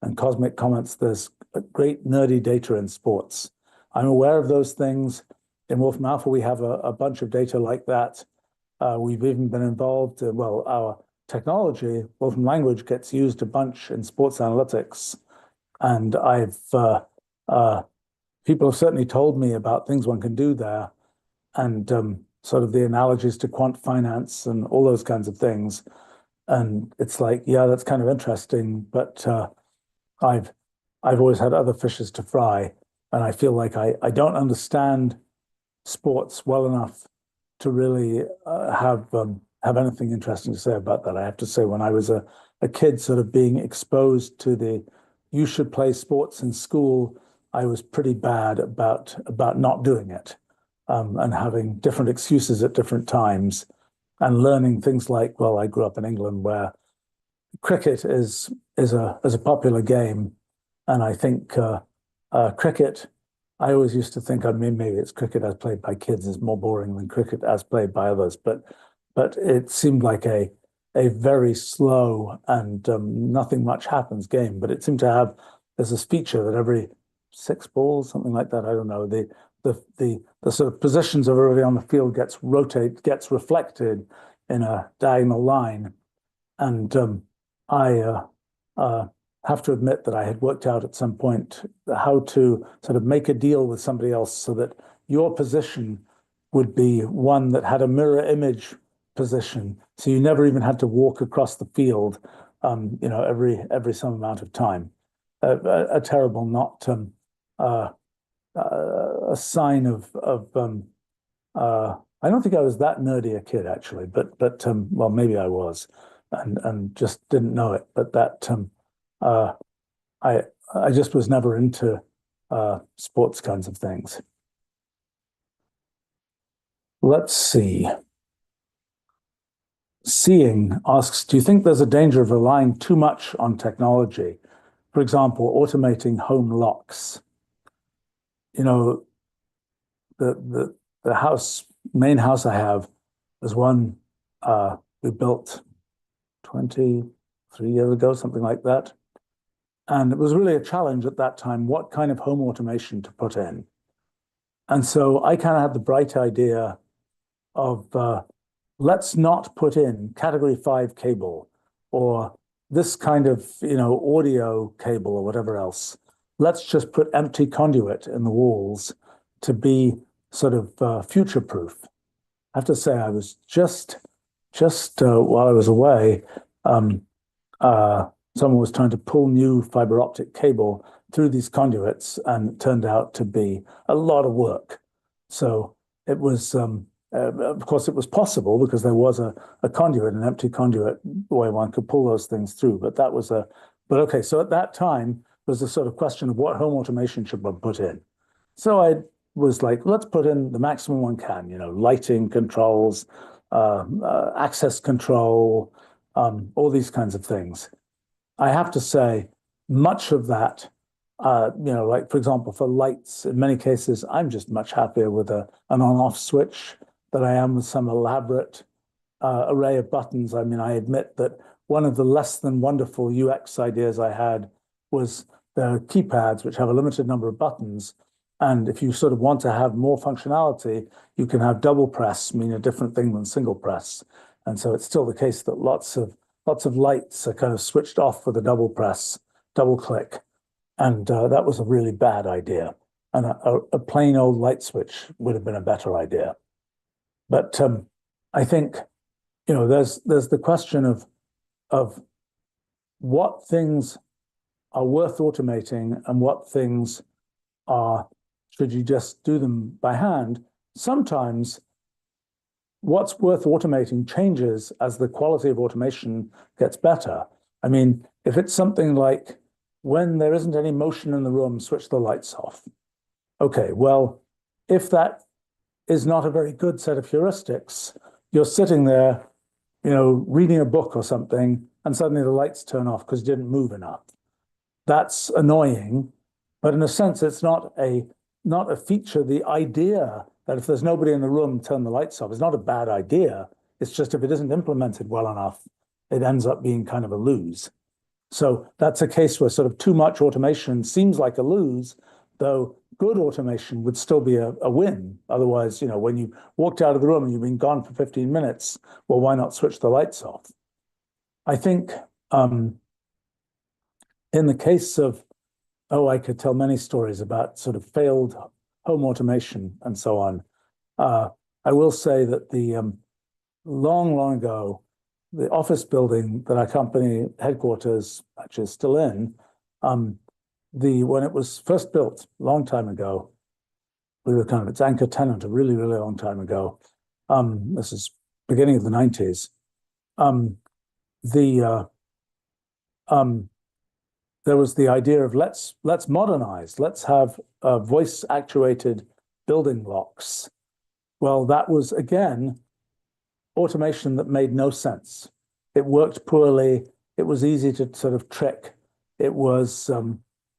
And Cosmic comments, there's great nerdy data in sports. I'm aware of those things. In Wolfram Alpha, we have a bunch of data like that. We've even been involved, our technology, Wolfram language, gets used a bunch in sports analytics. And people have certainly told me about things one can do there, and sort of the analogies to quant finance and all those kinds of things. And it's like, yeah, that's kind of interesting, but I've always had other fishes to fry, and I feel like I don't understand sports well enough to really have have anything interesting to say about that. I have to say, when I was a kid, sort of being exposed to the you should play sports in school, I was pretty bad about not doing it, and having different excuses at different times, and learning things like, well, I grew up in England where cricket is a popular game, and I think cricket. I always used to think, I mean, maybe it's cricket as played by kids is more boring than cricket as played by others, but it seemed like a very slow and nothing much happens game. But it seemed to have there's this feature that every 6 balls, something like that, I don't know, the sort of positions of everybody on the field gets reflected in a diagonal line, and I have to admit that I had worked out at some point how to sort of make a deal with somebody else so that your position would be one that had a mirror image position, so you never even had to walk across the field, every some amount of time. A terrible, not a sign of I don't think I was that nerdy a kid actually, but well, maybe I was, and just didn't know it. But that uh, I just was never into sports kinds of things. Let's see. Seeing asks, do you think there's a danger of relying too much on technology? For example, automating home locks. You know, the main house I have was one we built 23 years ago, something like that. And it was really a challenge at that time, what kind of home automation to put in. And so I kind of had the bright idea of let's not put in category 5 cable or this kind of, audio cable or whatever else. Let's just put empty conduit in the walls to be sort of future-proof. I have to say, I was just while I was away, someone was trying to pull new fiber optic cable through these conduits, and it turned out to be a lot of work. So it was, of course, it was possible because there was a conduit, an empty conduit, where one could pull those things through. But okay. So at that time was the sort of question of what home automation should one put in. So I was like, let's put in the maximum one can, lighting controls, access control, all these kinds of things. I have to say, much of that, like for example, for lights, in many cases, I'm just much happier with an on-off switch than I am with some elaborate array of buttons. I mean, I admit that one of the less than wonderful UX ideas I had was the keypads, which have a limited number of buttons. And if you sort of want to have more functionality, you can have double press mean a different thing than single press. And so it's still the case that lots of lights are kind of switched off with a double press, double click. And that was a really bad idea. And a plain old light switch would have been a better idea. But I think, there's the question of what things are worth automating and what things should you just do them by hand. Sometimes what's worth automating changes as the quality of automation gets better. I mean, if it's something like when there isn't any motion in the room, switch the lights off. Okay, well, if that is not a very good set of heuristics, you're sitting there, reading a book or something, and suddenly the lights turn off because you didn't move enough. That's annoying, but in a sense, it's not a feature. The idea that if there's nobody in the room, turn the lights off is not a bad idea. It's just if it isn't implemented well enough, it ends up being kind of a lose. So that's a case where sort of too much automation seems like a lose, though good automation would still be a win. Otherwise, when you walked out of the room and you've been gone for 15 minutes, well, why not switch the lights off? I think in the case of, I could tell many stories about sort of failed home automation and so on. I will say that the long, long ago, the office building that our company headquarters actually is still in, when it was first built a long time ago, we were kind of its anchor tenant a really, really long time ago. This is beginning of the 90s. the there was the idea of let's modernize, let's have voice actuated building blocks. Well, that was again automation that made no sense. It worked poorly. It was easy to sort of trick. It was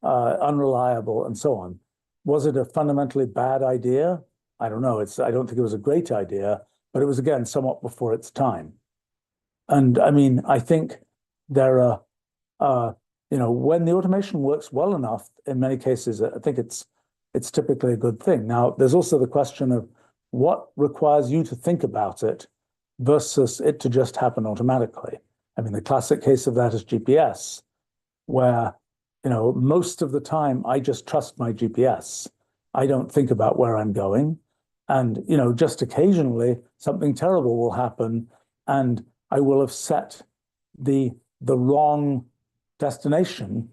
unreliable and so on. Was it a fundamentally bad idea? I don't know. I don't think it was a great idea, but it was again somewhat before its time. And I mean, I think there are, when the automation works well enough, in many cases, I think it's typically a good thing. Now, there's also the question of what requires you to think about it versus it to just happen automatically. I mean, the classic case of that is GPS, where, most of the time I just trust my GPS. I don't think about where I'm going. And, just occasionally something terrible will happen and I will have set the wrong destination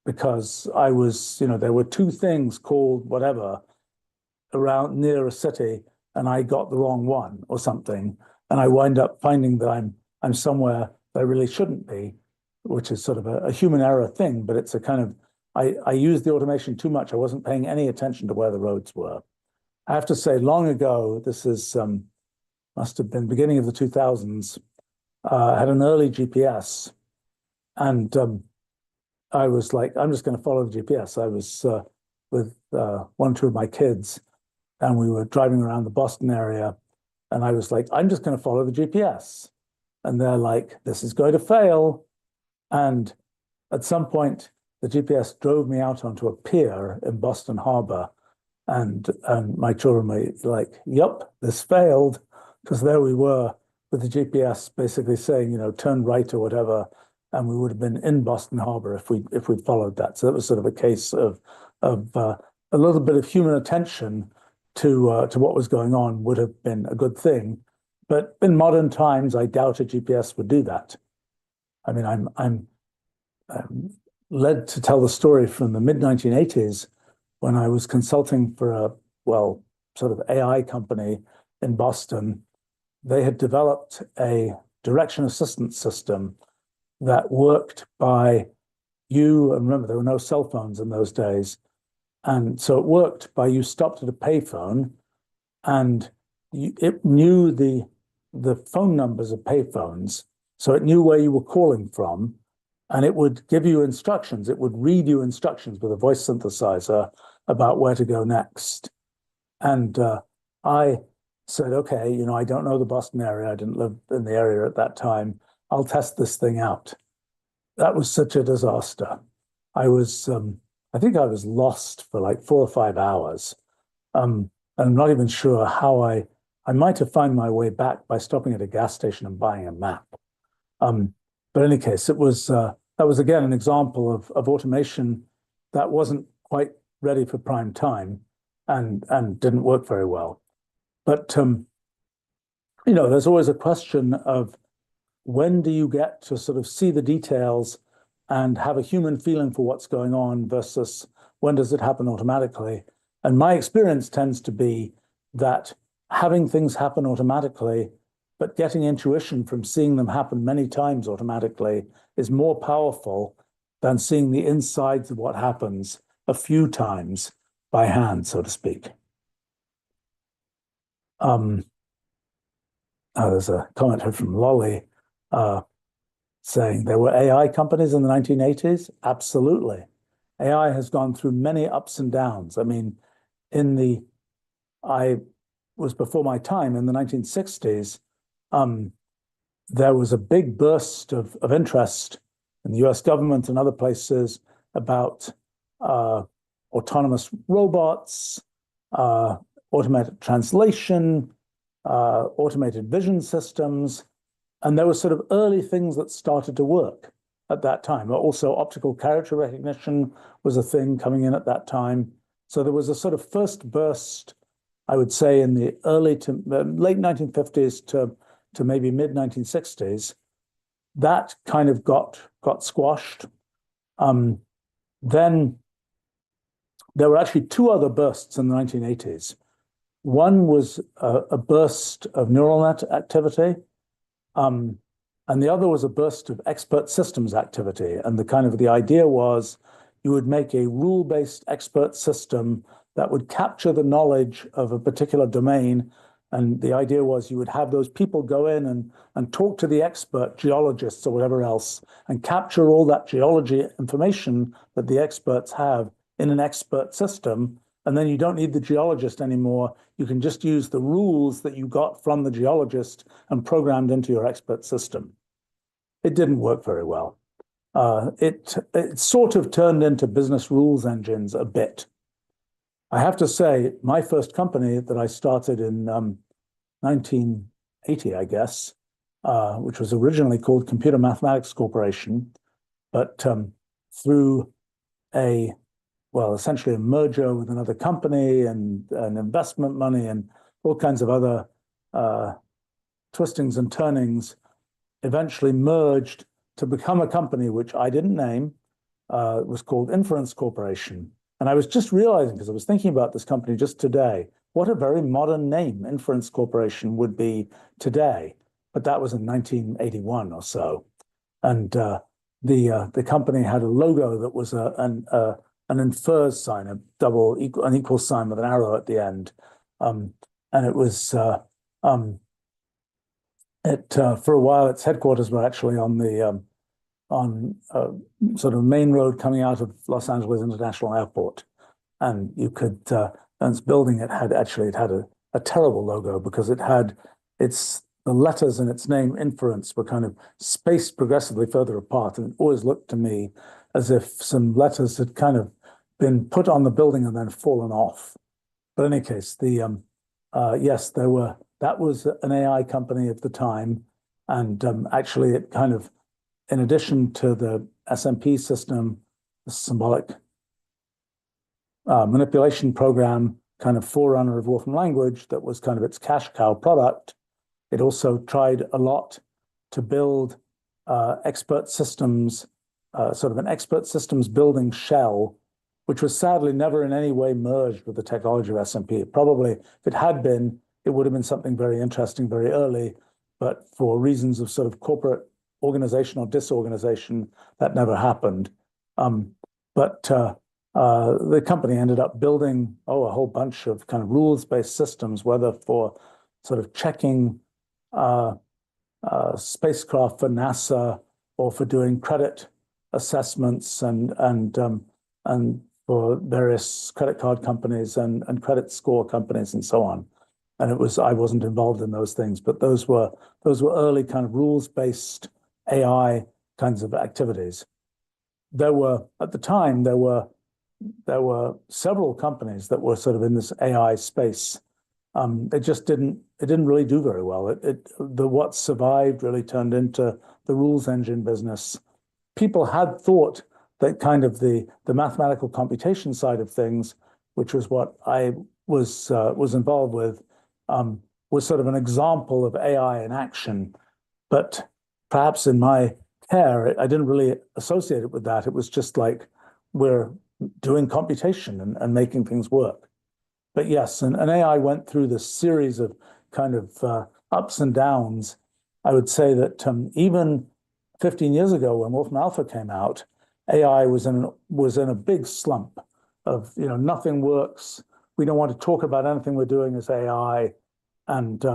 because I was, there were two things called whatever around near a city and I got the wrong one or something. And I wind up finding that I'm somewhere that I really shouldn't be, which is sort of a human error thing, but it's a kind of, I used the automation too much. I wasn't paying any attention to where the roads were. I have to say, long ago, this is must have been beginning of the 2000s, I had an early GPS, and I was like, I'm just going to follow the GPS. I was with one or two of my kids, and we were driving around the Boston area, and I was like, I'm just going to follow the GPS. And they're like, this is going to fail. And at some point, the GPS drove me out onto a pier in Boston Harbor. And my children were like, yep, this failed. Because there we were with the GPS basically saying, turn right or whatever. And we would have been in Boston Harbor if we'd followed that. So that was sort of a case of a little bit of human attention to what was going on would have been a good thing. But in modern times, I doubt a GPS would do that. I mean, I'm led to tell the story from the mid 1980s when I was consulting for a sort of AI company in Boston. They had developed a direction assistance system that worked by you, and remember, there were no cell phones in those days. And so it worked by you stopped at a payphone and it knew the phone numbers of payphones. So it knew where you were calling from and it would give you instructions. It would read you instructions with a voice synthesizer about where to go next. And I said, okay, I don't know the Boston area. I didn't live in the area at that time. I'll test this thing out. That was such a disaster. I think I was lost for like 4 or 5 hours. And I'm not even sure how I might have found my way back by stopping at a gas station and buying a map. But in any case, that was again an example of automation that wasn't quite ready for prime time and didn't work very well. But there's always a question of when do you get to sort of see the details and have a human feeling for what's going on versus when does it happen automatically? And my experience tends to be that having things happen automatically, but getting intuition from seeing them happen many times automatically is more powerful than seeing the insides of what happens a few times by hand, so to speak. There's a comment here from Lolly saying there were AI companies in the 1980s. Absolutely. AI has gone through many ups and downs. I mean, I was before my time in the 1960s. There was a big burst of interest in the US government and other places about autonomous robots, automated translation, automated vision systems. And there were sort of early things that started to work at that time. Also, optical character recognition was a thing coming in at that time. So there was a sort of first burst, I would say, in the early to late 1950s to maybe mid 1960s. That kind of got squashed. Then there were actually two other bursts in the 1980s. One was a burst of neural net activity. and the other was a burst of expert systems activity. And the idea was you would make a rule-based expert system that would capture the knowledge of a particular domain. And the idea was you would have those people go in and talk to the expert geologists or whatever else and capture all that geology information that the experts have in an expert system. And then you don't need the geologist anymore. You can just use the rules that you got from the geologist and programmed into your expert system. It didn't work very well. It sort of turned into business rules engines a bit. I have to say, my first company that I started in 1980, I guess, which was originally called Computer Mathematics Corporation, but through essentially a merger with another company and investment money and all kinds of other twistings and turnings, eventually merged to become a company which I didn't name. It was called Inference Corporation. And I was just realizing, because I was thinking about this company just today, what a very modern name Inference Corporation would be today. But that was in 1981 or so. And the company had a logo that was an infers sign, an equal sign with an arrow at the end. And it was for a while, its headquarters were actually on the sort of main road coming out of Los Angeles International Airport, and you could and its building it had a terrible logo because the letters in its name Inference were kind of spaced progressively further apart, and it always looked to me as if some letters had kind of been put on the building and then fallen off. But in any case, yes, that was an AI company of the time, and actually it kind of, in addition to the SMP system, the symbolic manipulation program, kind of forerunner of Wolfram language, that was kind of its cash cow product. It also tried a lot to build expert systems, sort of an expert systems building shell, which was sadly never in any way merged with the technology of SMP. Probably, if it had been, it would have been something very interesting very early, but for reasons of sort of corporate organization or disorganization, that never happened. But the company ended up building a whole bunch of kind of rules-based systems, whether for sort of checking spacecraft for NASA or for doing credit assessments and for various credit card companies and credit score companies and so on. And I wasn't involved in those things, but those were early kind of rules-based AI kinds of activities. At the time, there were several companies that were sort of in this AI space. It didn't really do very well. What survived really turned into the rules engine business. People had thought that kind of the mathematical computation side of things, which was what I was involved with, was sort of an example of AI in action. But perhaps in my care, I didn't really associate it with that. It was just like we're doing computation and making things work. But yes, and AI went through this series of kind of ups and downs. I would say that even 15 years ago, when Wolfram Alpha came out, AI was in a big slump of, nothing works. We don't want to talk about anything we're doing as AI. And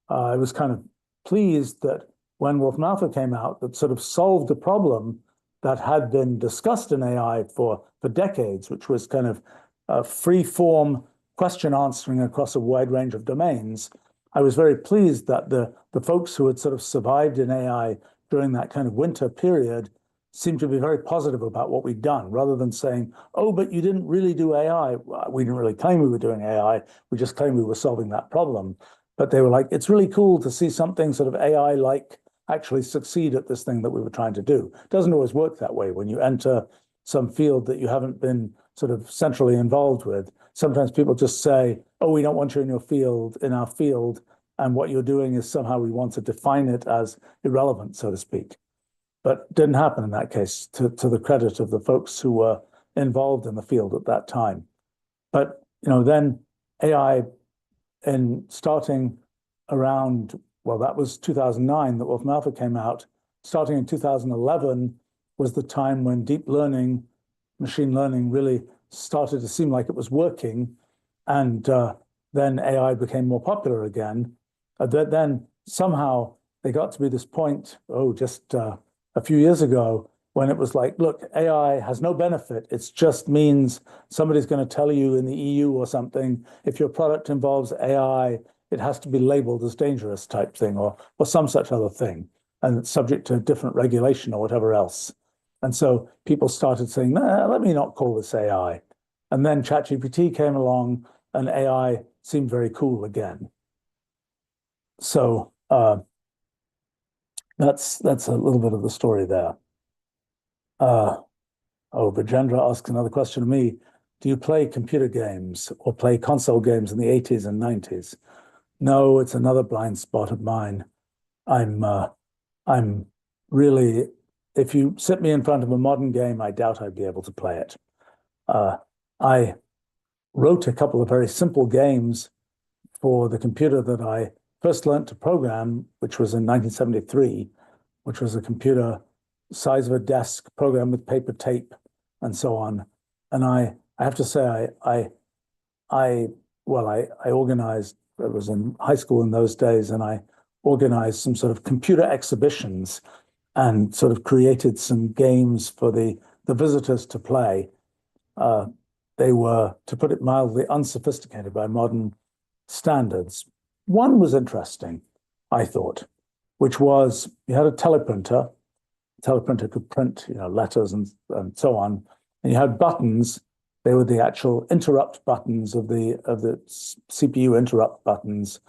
I was kind of pleased that when Wolfram Alpha came out, that sort of solved a problem that had been discussed in AI for decades, which was kind of free-form question answering across a wide range of domains. I was very pleased that the folks who had sort of survived in AI during that kind of winter period seemed to be very positive about what we'd done, rather than saying, oh, but you didn't really do AI. We didn't really claim we were doing AI. We just claimed we were solving that problem. But they were like, it's really cool to see something sort of AI-like actually succeed at this thing that we were trying to do. It doesn't always work that way when you enter some field that you haven't been sort of centrally involved with. Sometimes people just say, oh, we don't want you in our field, and what you're doing is somehow we want to define it as irrelevant, so to speak. But it didn't happen in that case, to the credit of the folks who were involved in the field at that time. But then AI, in starting around, well, that was 2009 that Wolfram Alpha came out. starting in 2011 was the time when deep learning, machine learning really started to seem like it was working. And then AI became more popular again. Then somehow they got to be this point, just a few years ago, when it was like, look, AI has no benefit. It just means somebody's going to tell you in the EU or something, if your product involves AI, it has to be labeled as dangerous type thing or some such other thing, and it's subject to different regulation or whatever else. And so people started saying, nah, let me not call this AI. And then ChatGPT came along and AI seemed very cool again. So that's a little bit of the story there. Vijendra asks another question to me. Do you play computer games or play console games in the 80s and 90s? No, it's another blind spot of mine. I'm really, if you sit me in front of a modern game, I doubt I'd be able to play it. I wrote a couple of very simple games for the computer that I first learned to program, which was in 1973, which was a computer size of a desk, programmed with paper tape and so on. And I have to say, I organized, I was in high school in those days, and I organized some sort of computer exhibitions and sort of created some games for the visitors to play. They were, to put it mildly, unsophisticated by modern standards. One was interesting, I thought, which was you had a teleprinter. Teleprinter could print, letters and so on, and you had buttons. They were the actual interrupt buttons of the CPU interrupt buttons.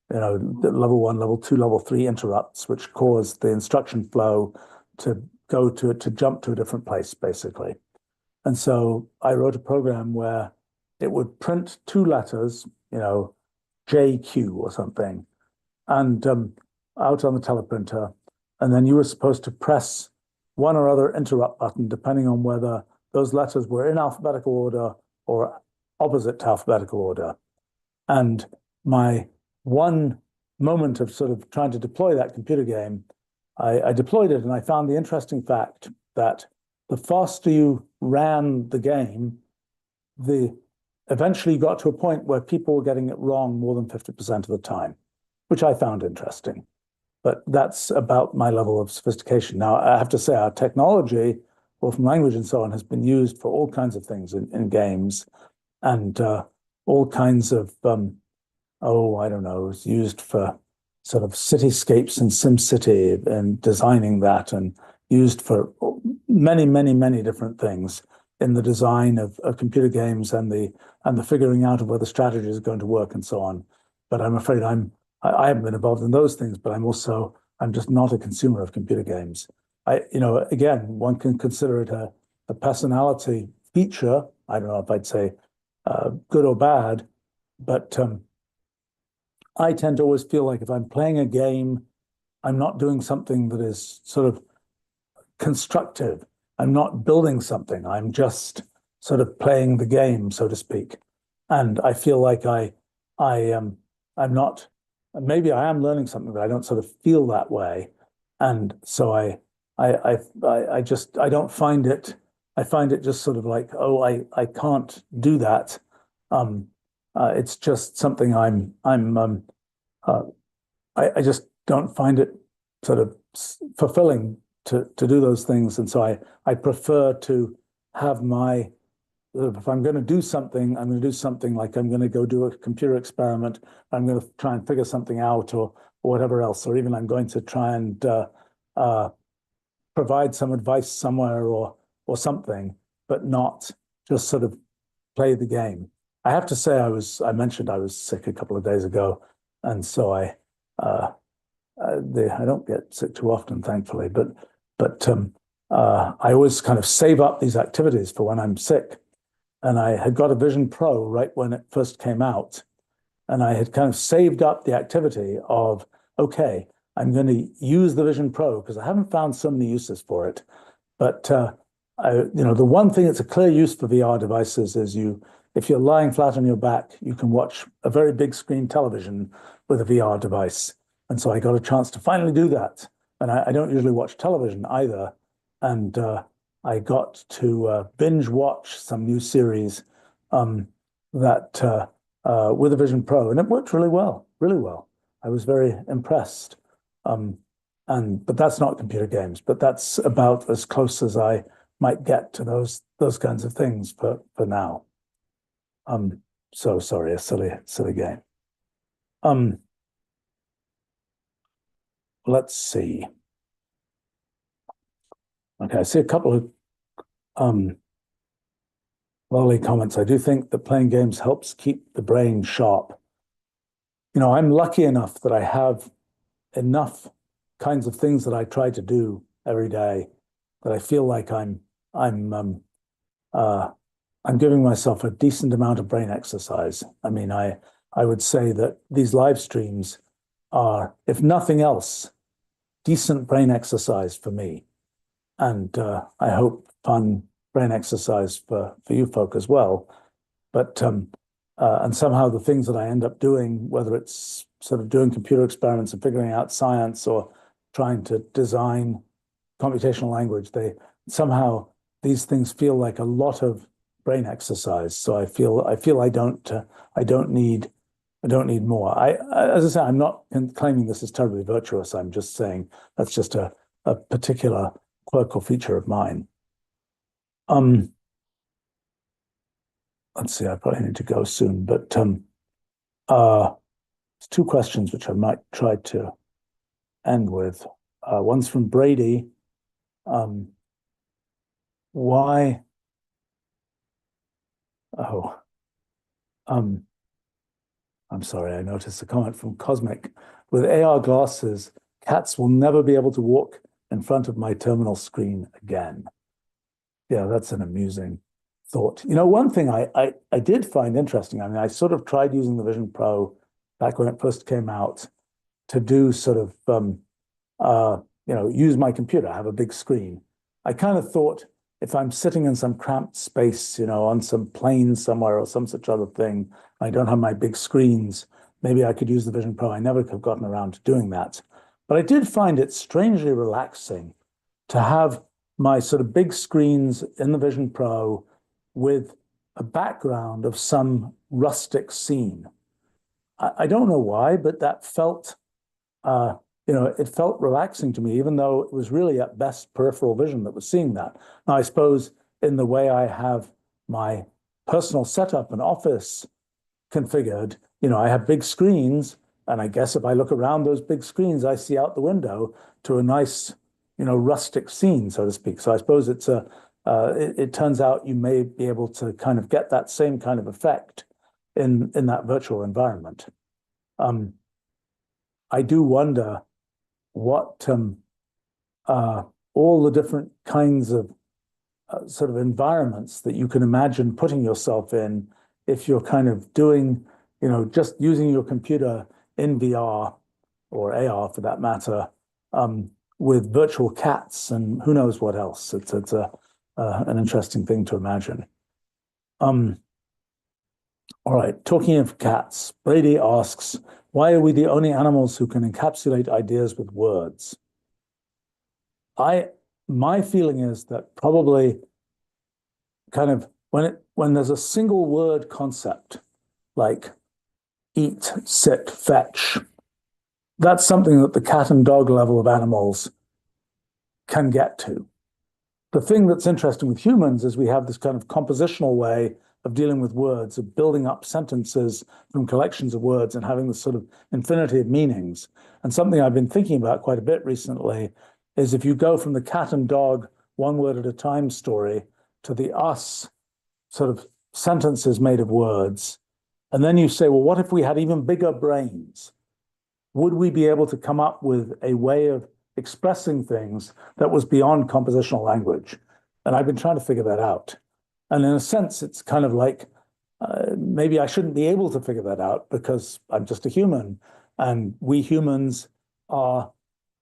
Level 1, level 2, level 3 interrupts, which caused the instruction flow to jump to a different place, basically. And so I wrote a program where it would print two letters, JQ or something, and out on the teleprinter. And then you were supposed to press one or other interrupt button, depending on whether those letters were in alphabetical order or opposite to alphabetical order. And my one moment of sort of trying to deploy that computer game, I deployed it, and I found the interesting fact that the faster you ran the game, eventually got to a point where people were getting it wrong more than 50% of the time, which I found interesting. But that's about my level of sophistication. Now, I have to say, our technology, both in language and so on, has been used for all kinds of things in games, and all kinds of, it's used for sort of cityscapes in SimCity and designing that, and used for many, many, many different things in the design of computer games and the figuring out of whether strategy is going to work and so on. But I'm afraid I haven't been involved in those things, but I'm just not a consumer of computer games. Again, one can consider it a personality feature. I don't know if I'd say good or bad, but I tend to always feel like if I'm playing a game, I'm not doing something that is sort of constructive. I'm not building something. I'm just sort of playing the game, so to speak. And I feel like I'm not. Maybe I am learning something, but I don't sort of feel that way. And so I don't find it. I find it just sort of like, I can't do that. It's just something I just don't find it sort of fulfilling to do those things. And so I prefer to have if I'm going to do something, I'm going to do something like I'm going to go do a computer experiment. I'm going to try and figure something out or whatever else, or even I'm going to try and provide some advice somewhere or something, but not just sort of play the game. I have to say, I mentioned I was sick a couple of days ago, and so I don't get sick too often, thankfully, but I always kind of save up these activities for when I'm sick. And I had got a Vision Pro right when it first came out. And I had kind of saved up the activity of, okay, I'm going to use the Vision Pro because I haven't found so many uses for it. But the one thing that's a clear use for VR devices is if you're lying flat on your back, you can watch a very big screen television with a VR device. And so I got a chance to finally do that. and I don't usually watch television either. And I got to binge watch some new series um, that with a Vision Pro, and it worked really well, really well. I was very impressed. Um, but that's not computer games, but that's about as close as I might get to those kinds of things for now. So sorry, a silly game. Um, let's see. Okay, I see a couple of lovely comments. I do think that playing games helps keep the brain sharp. I'm lucky enough that I have enough kinds of things that I try to do every day that I feel like I'm uh, I'm giving myself a decent amount of brain exercise. I mean, I would say that these live streams are, if nothing else, decent brain exercise for me, and I hope fun brain exercise for you folk as well. But and somehow the things that I end up doing, whether it's sort of doing computer experiments and figuring out science or trying to design computational language, they somehow these things feel like a lot of brain exercise. So I feel I don't need more. As I say, I'm not claiming this is terribly virtuous. I'm just saying that's just a particular quirk or feature of mine. Um, let's see, I probably need to go soon, but it's two questions which I might try to end with. One's from Brady. Why? Oh, um, I'm sorry, I noticed a comment from Cosmic. With AR glasses, cats will never be able to walk in front of my terminal screen again. Yeah, that's an amusing thought. One thing I did find interesting, I mean, I sort of tried using the Vision Pro back when it first came out to do sort of, use my computer, have a big screen. I kind of thought if I'm sitting in some cramped space, on some plane somewhere or some such other thing, I don't have my big screens, maybe I could use the Vision Pro. I never have gotten around to doing that. But I did find it strangely relaxing to have my sort of big screens in the Vision Pro with a background of some rustic scene. I don't know why, but that felt, it felt relaxing to me, even though it was really at best peripheral vision that was seeing that. Now, I suppose in the way I have my personal setup and office configured, I have big screens, and I guess if I look around those big screens, I see out the window to a nice, rustic scene, so to speak. So I suppose it turns out you may be able to kind of get that same kind of effect in that virtual environment. I do wonder what all the different kinds of sort of environments that you can imagine putting yourself in if you're kind of doing, just using your computer in VR or AR for that matter, with virtual cats and who knows what else. It's an interesting thing to imagine. All right, talking of cats, Brady asks, why are we the only animals who can encapsulate ideas with words? My feeling is that probably kind of when there's a single word concept like eat, sit, fetch, that's something that the cat and dog level of animals can get to. The thing that's interesting with humans is we have this kind of compositional way of dealing with words, of building up sentences from collections of words and having this sort of infinity of meanings. And something I've been thinking about quite a bit recently is if you go from the cat and dog one word at a time story to the us sort of sentences made of words, and then you say, well, what if we had even bigger brains? Would we be able to come up with a way of expressing things that was beyond compositional language? And I've been trying to figure that out. And in a sense, it's kind of like maybe I shouldn't be able to figure that out because I'm just a human, and we humans are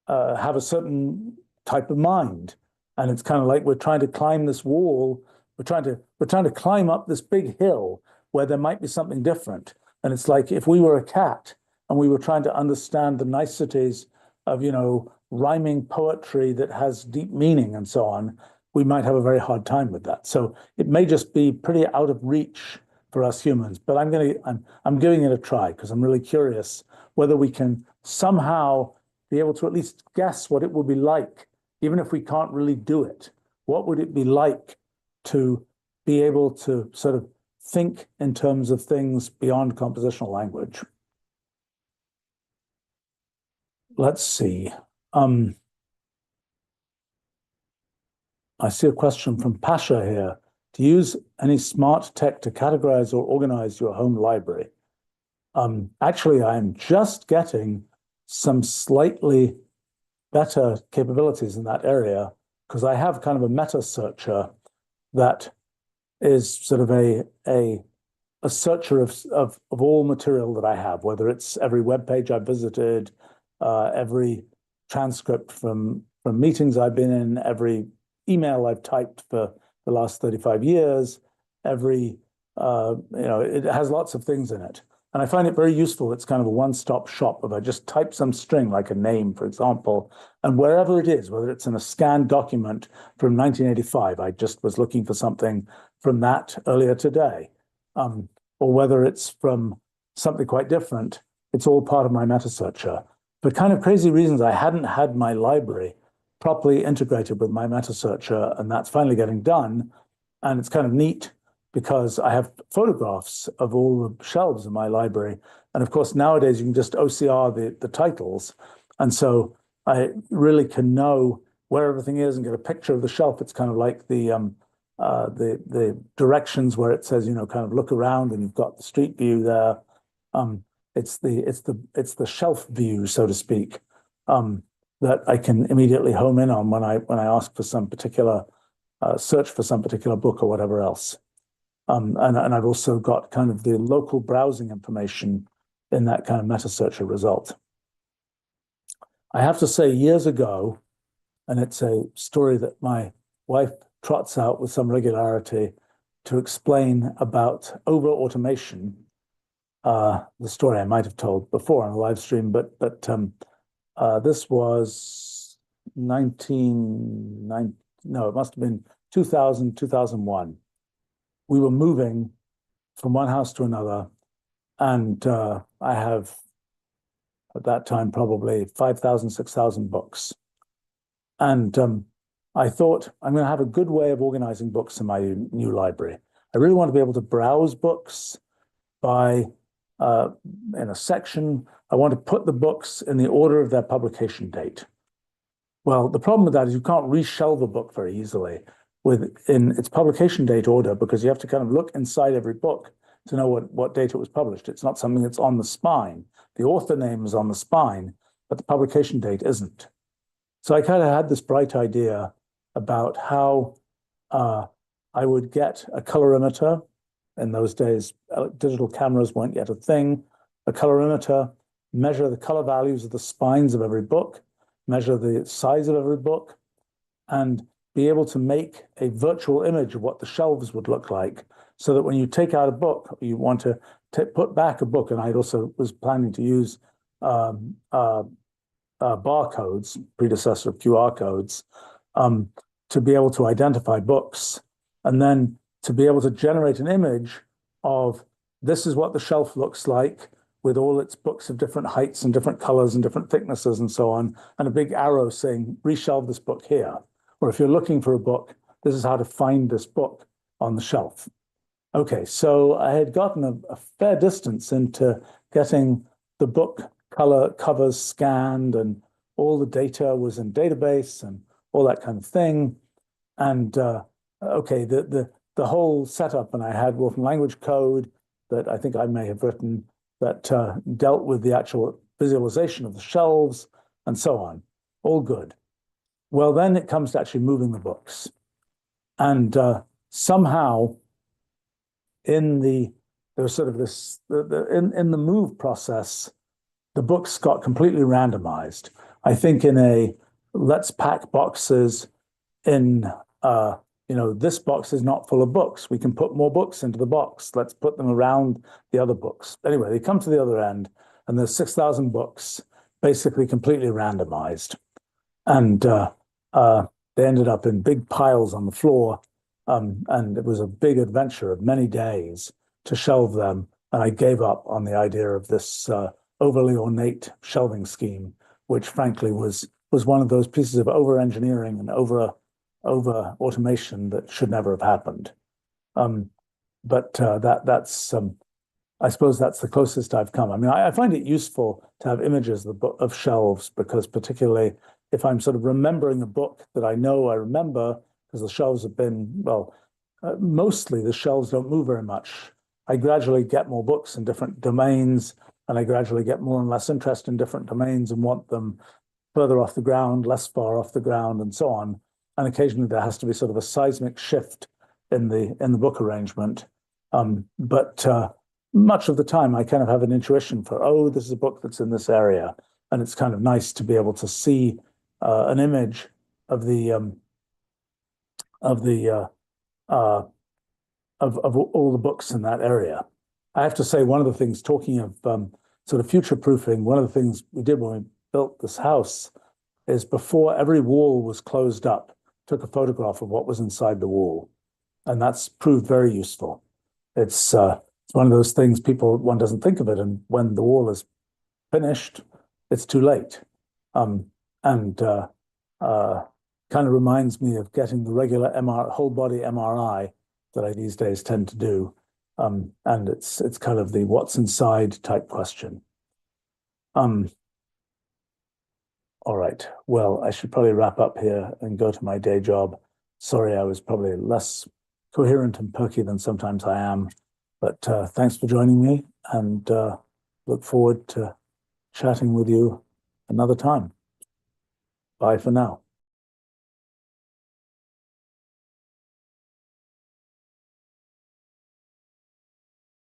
have a certain type of mind, and it's kind of like we're trying to climb this wall. We're trying to climb up this big hill where there might be something different. And it's like if we were a cat and we were trying to understand the niceties of rhyming poetry that has deep meaning and so on, we might have a very hard time with that. So it may just be pretty out of reach for us humans, but I'm giving it a try because I'm really curious whether we can somehow be able to at least guess what it would be like, even if we can't really do it. What would it be like to be able to sort of think in terms of things beyond compositional language? Let's see. I see a question from Pasha here. Do you use any smart tech to categorize or organize your home library? Actually, I'm just getting some slightly better capabilities in that area because I have kind of a meta searcher that is sort of a searcher of all material that I have, whether it's every web page I've visited, every transcript from meetings I've been in, every email I've typed for the last 35 years, every, it has lots of things in it. And I find it very useful. It's kind of a one-stop shop. If I just type some string, like a name, for example, and wherever it is, whether it's in a scanned document from 1985, I just was looking for something from that earlier today, or whether it's from something quite different, it's all part of my meta searcher. For kind of crazy reasons, I hadn't had my library properly integrated with my meta searcher, and that's finally getting done. And it's kind of neat because I have photographs of all the shelves in my library. And of course, nowadays you can just OCR the titles. And so I really can know where everything is and get a picture of the shelf. It's kind of like the directions where it says, kind of look around and you've got the street view there. It's the shelf view, so to speak, that I can immediately home in on when I ask for some particular search for some particular book or whatever else. And I've also got kind of the local browsing information in that kind of meta searcher result. I have to say, years ago, and it's a story that my wife trots out with some regularity to explain about over automation. The story I might have told before on a live stream, but this was 1990. No, it must have been 2000, 2001. We were moving from one house to another, and I have, at that time, probably 5,000, 6,000 books. And I thought, I'm going to have a good way of organizing books in my new library. I really want to be able to browse books by in a section. I want to put the books in the order of their publication date. Well, the problem with that is you can't reshelve a book very easily in its publication date order because you have to kind of look inside every book to know what date it was published. It's not something that's on the spine. The author name is on the spine, but the publication date isn't. So I kind of had this bright idea about how I would get a colorimeter. In those days, digital cameras weren't yet a thing. A colorimeter, measure the color values of the spines of every book, measure the size of every book, and be able to make a virtual image of what the shelves would look like so that when you take out a book, you want to put back a book. And I also was planning to use barcodes, predecessor of QR codes, to be able to identify books, and then to be able to generate an image of this is what the shelf looks like with all its books of different heights and different colors and different thicknesses and so on, and a big arrow saying, reshelve this book here. Or if you're looking for a book, this is how to find this book on the shelf. Okay, so I had gotten a fair distance into getting the book covers scanned, and all the data was in database and all that kind of thing. And okay, the whole setup, and I had Wolfram language code that I think I may have written that dealt with the actual visualization of the shelves and so on. All good. Well, then it comes to actually moving the books. And somehow in the move process, the books got completely randomized. I think in a let's pack boxes in this box is not full of books. We can put more books into the box. Let's put them around the other books. Anyway, they come to the other end, and there's 6,000 books, basically completely randomized. and they ended up in big piles on the floor. And it was a big adventure of many days to shelve them. And I gave up on the idea of this overly ornate shelving scheme, which frankly was one of those pieces of over engineering and over automation that should never have happened. But that's I suppose that's the closest I've come. I mean, I find it useful to have images of shelves because particularly if I'm sort of remembering a book that I know I remember, because the shelves have been, well, mostly the shelves don't move very much. I gradually get more books in different domains, and I gradually get more and less interest in different domains and want them further off the ground, less far off the ground, and so on. And occasionally there has to be sort of a seismic shift in the book arrangement. But much of the time, I kind of have an intuition for, oh, this is a book that's in this area, and it's kind of nice to be able to see an image of the of the of all the books in that area. I have to say, one of the things, talking of sort of future proofing, one of the things we did when we built this house is before every wall was closed up, took a photograph of what was inside the wall, and that's proved very useful. It's one of those things one doesn't think of it, and when the wall is finished, it's too late. And kind of reminds me of getting the regular whole body MRI that I these days tend to do. And it's kind of the what's inside type question. All right. Well, I should probably wrap up here and go to my day job. Sorry, I was probably less coherent and perky than sometimes I am. But thanks for joining me, and look forward to chatting with you another time. Bye for now.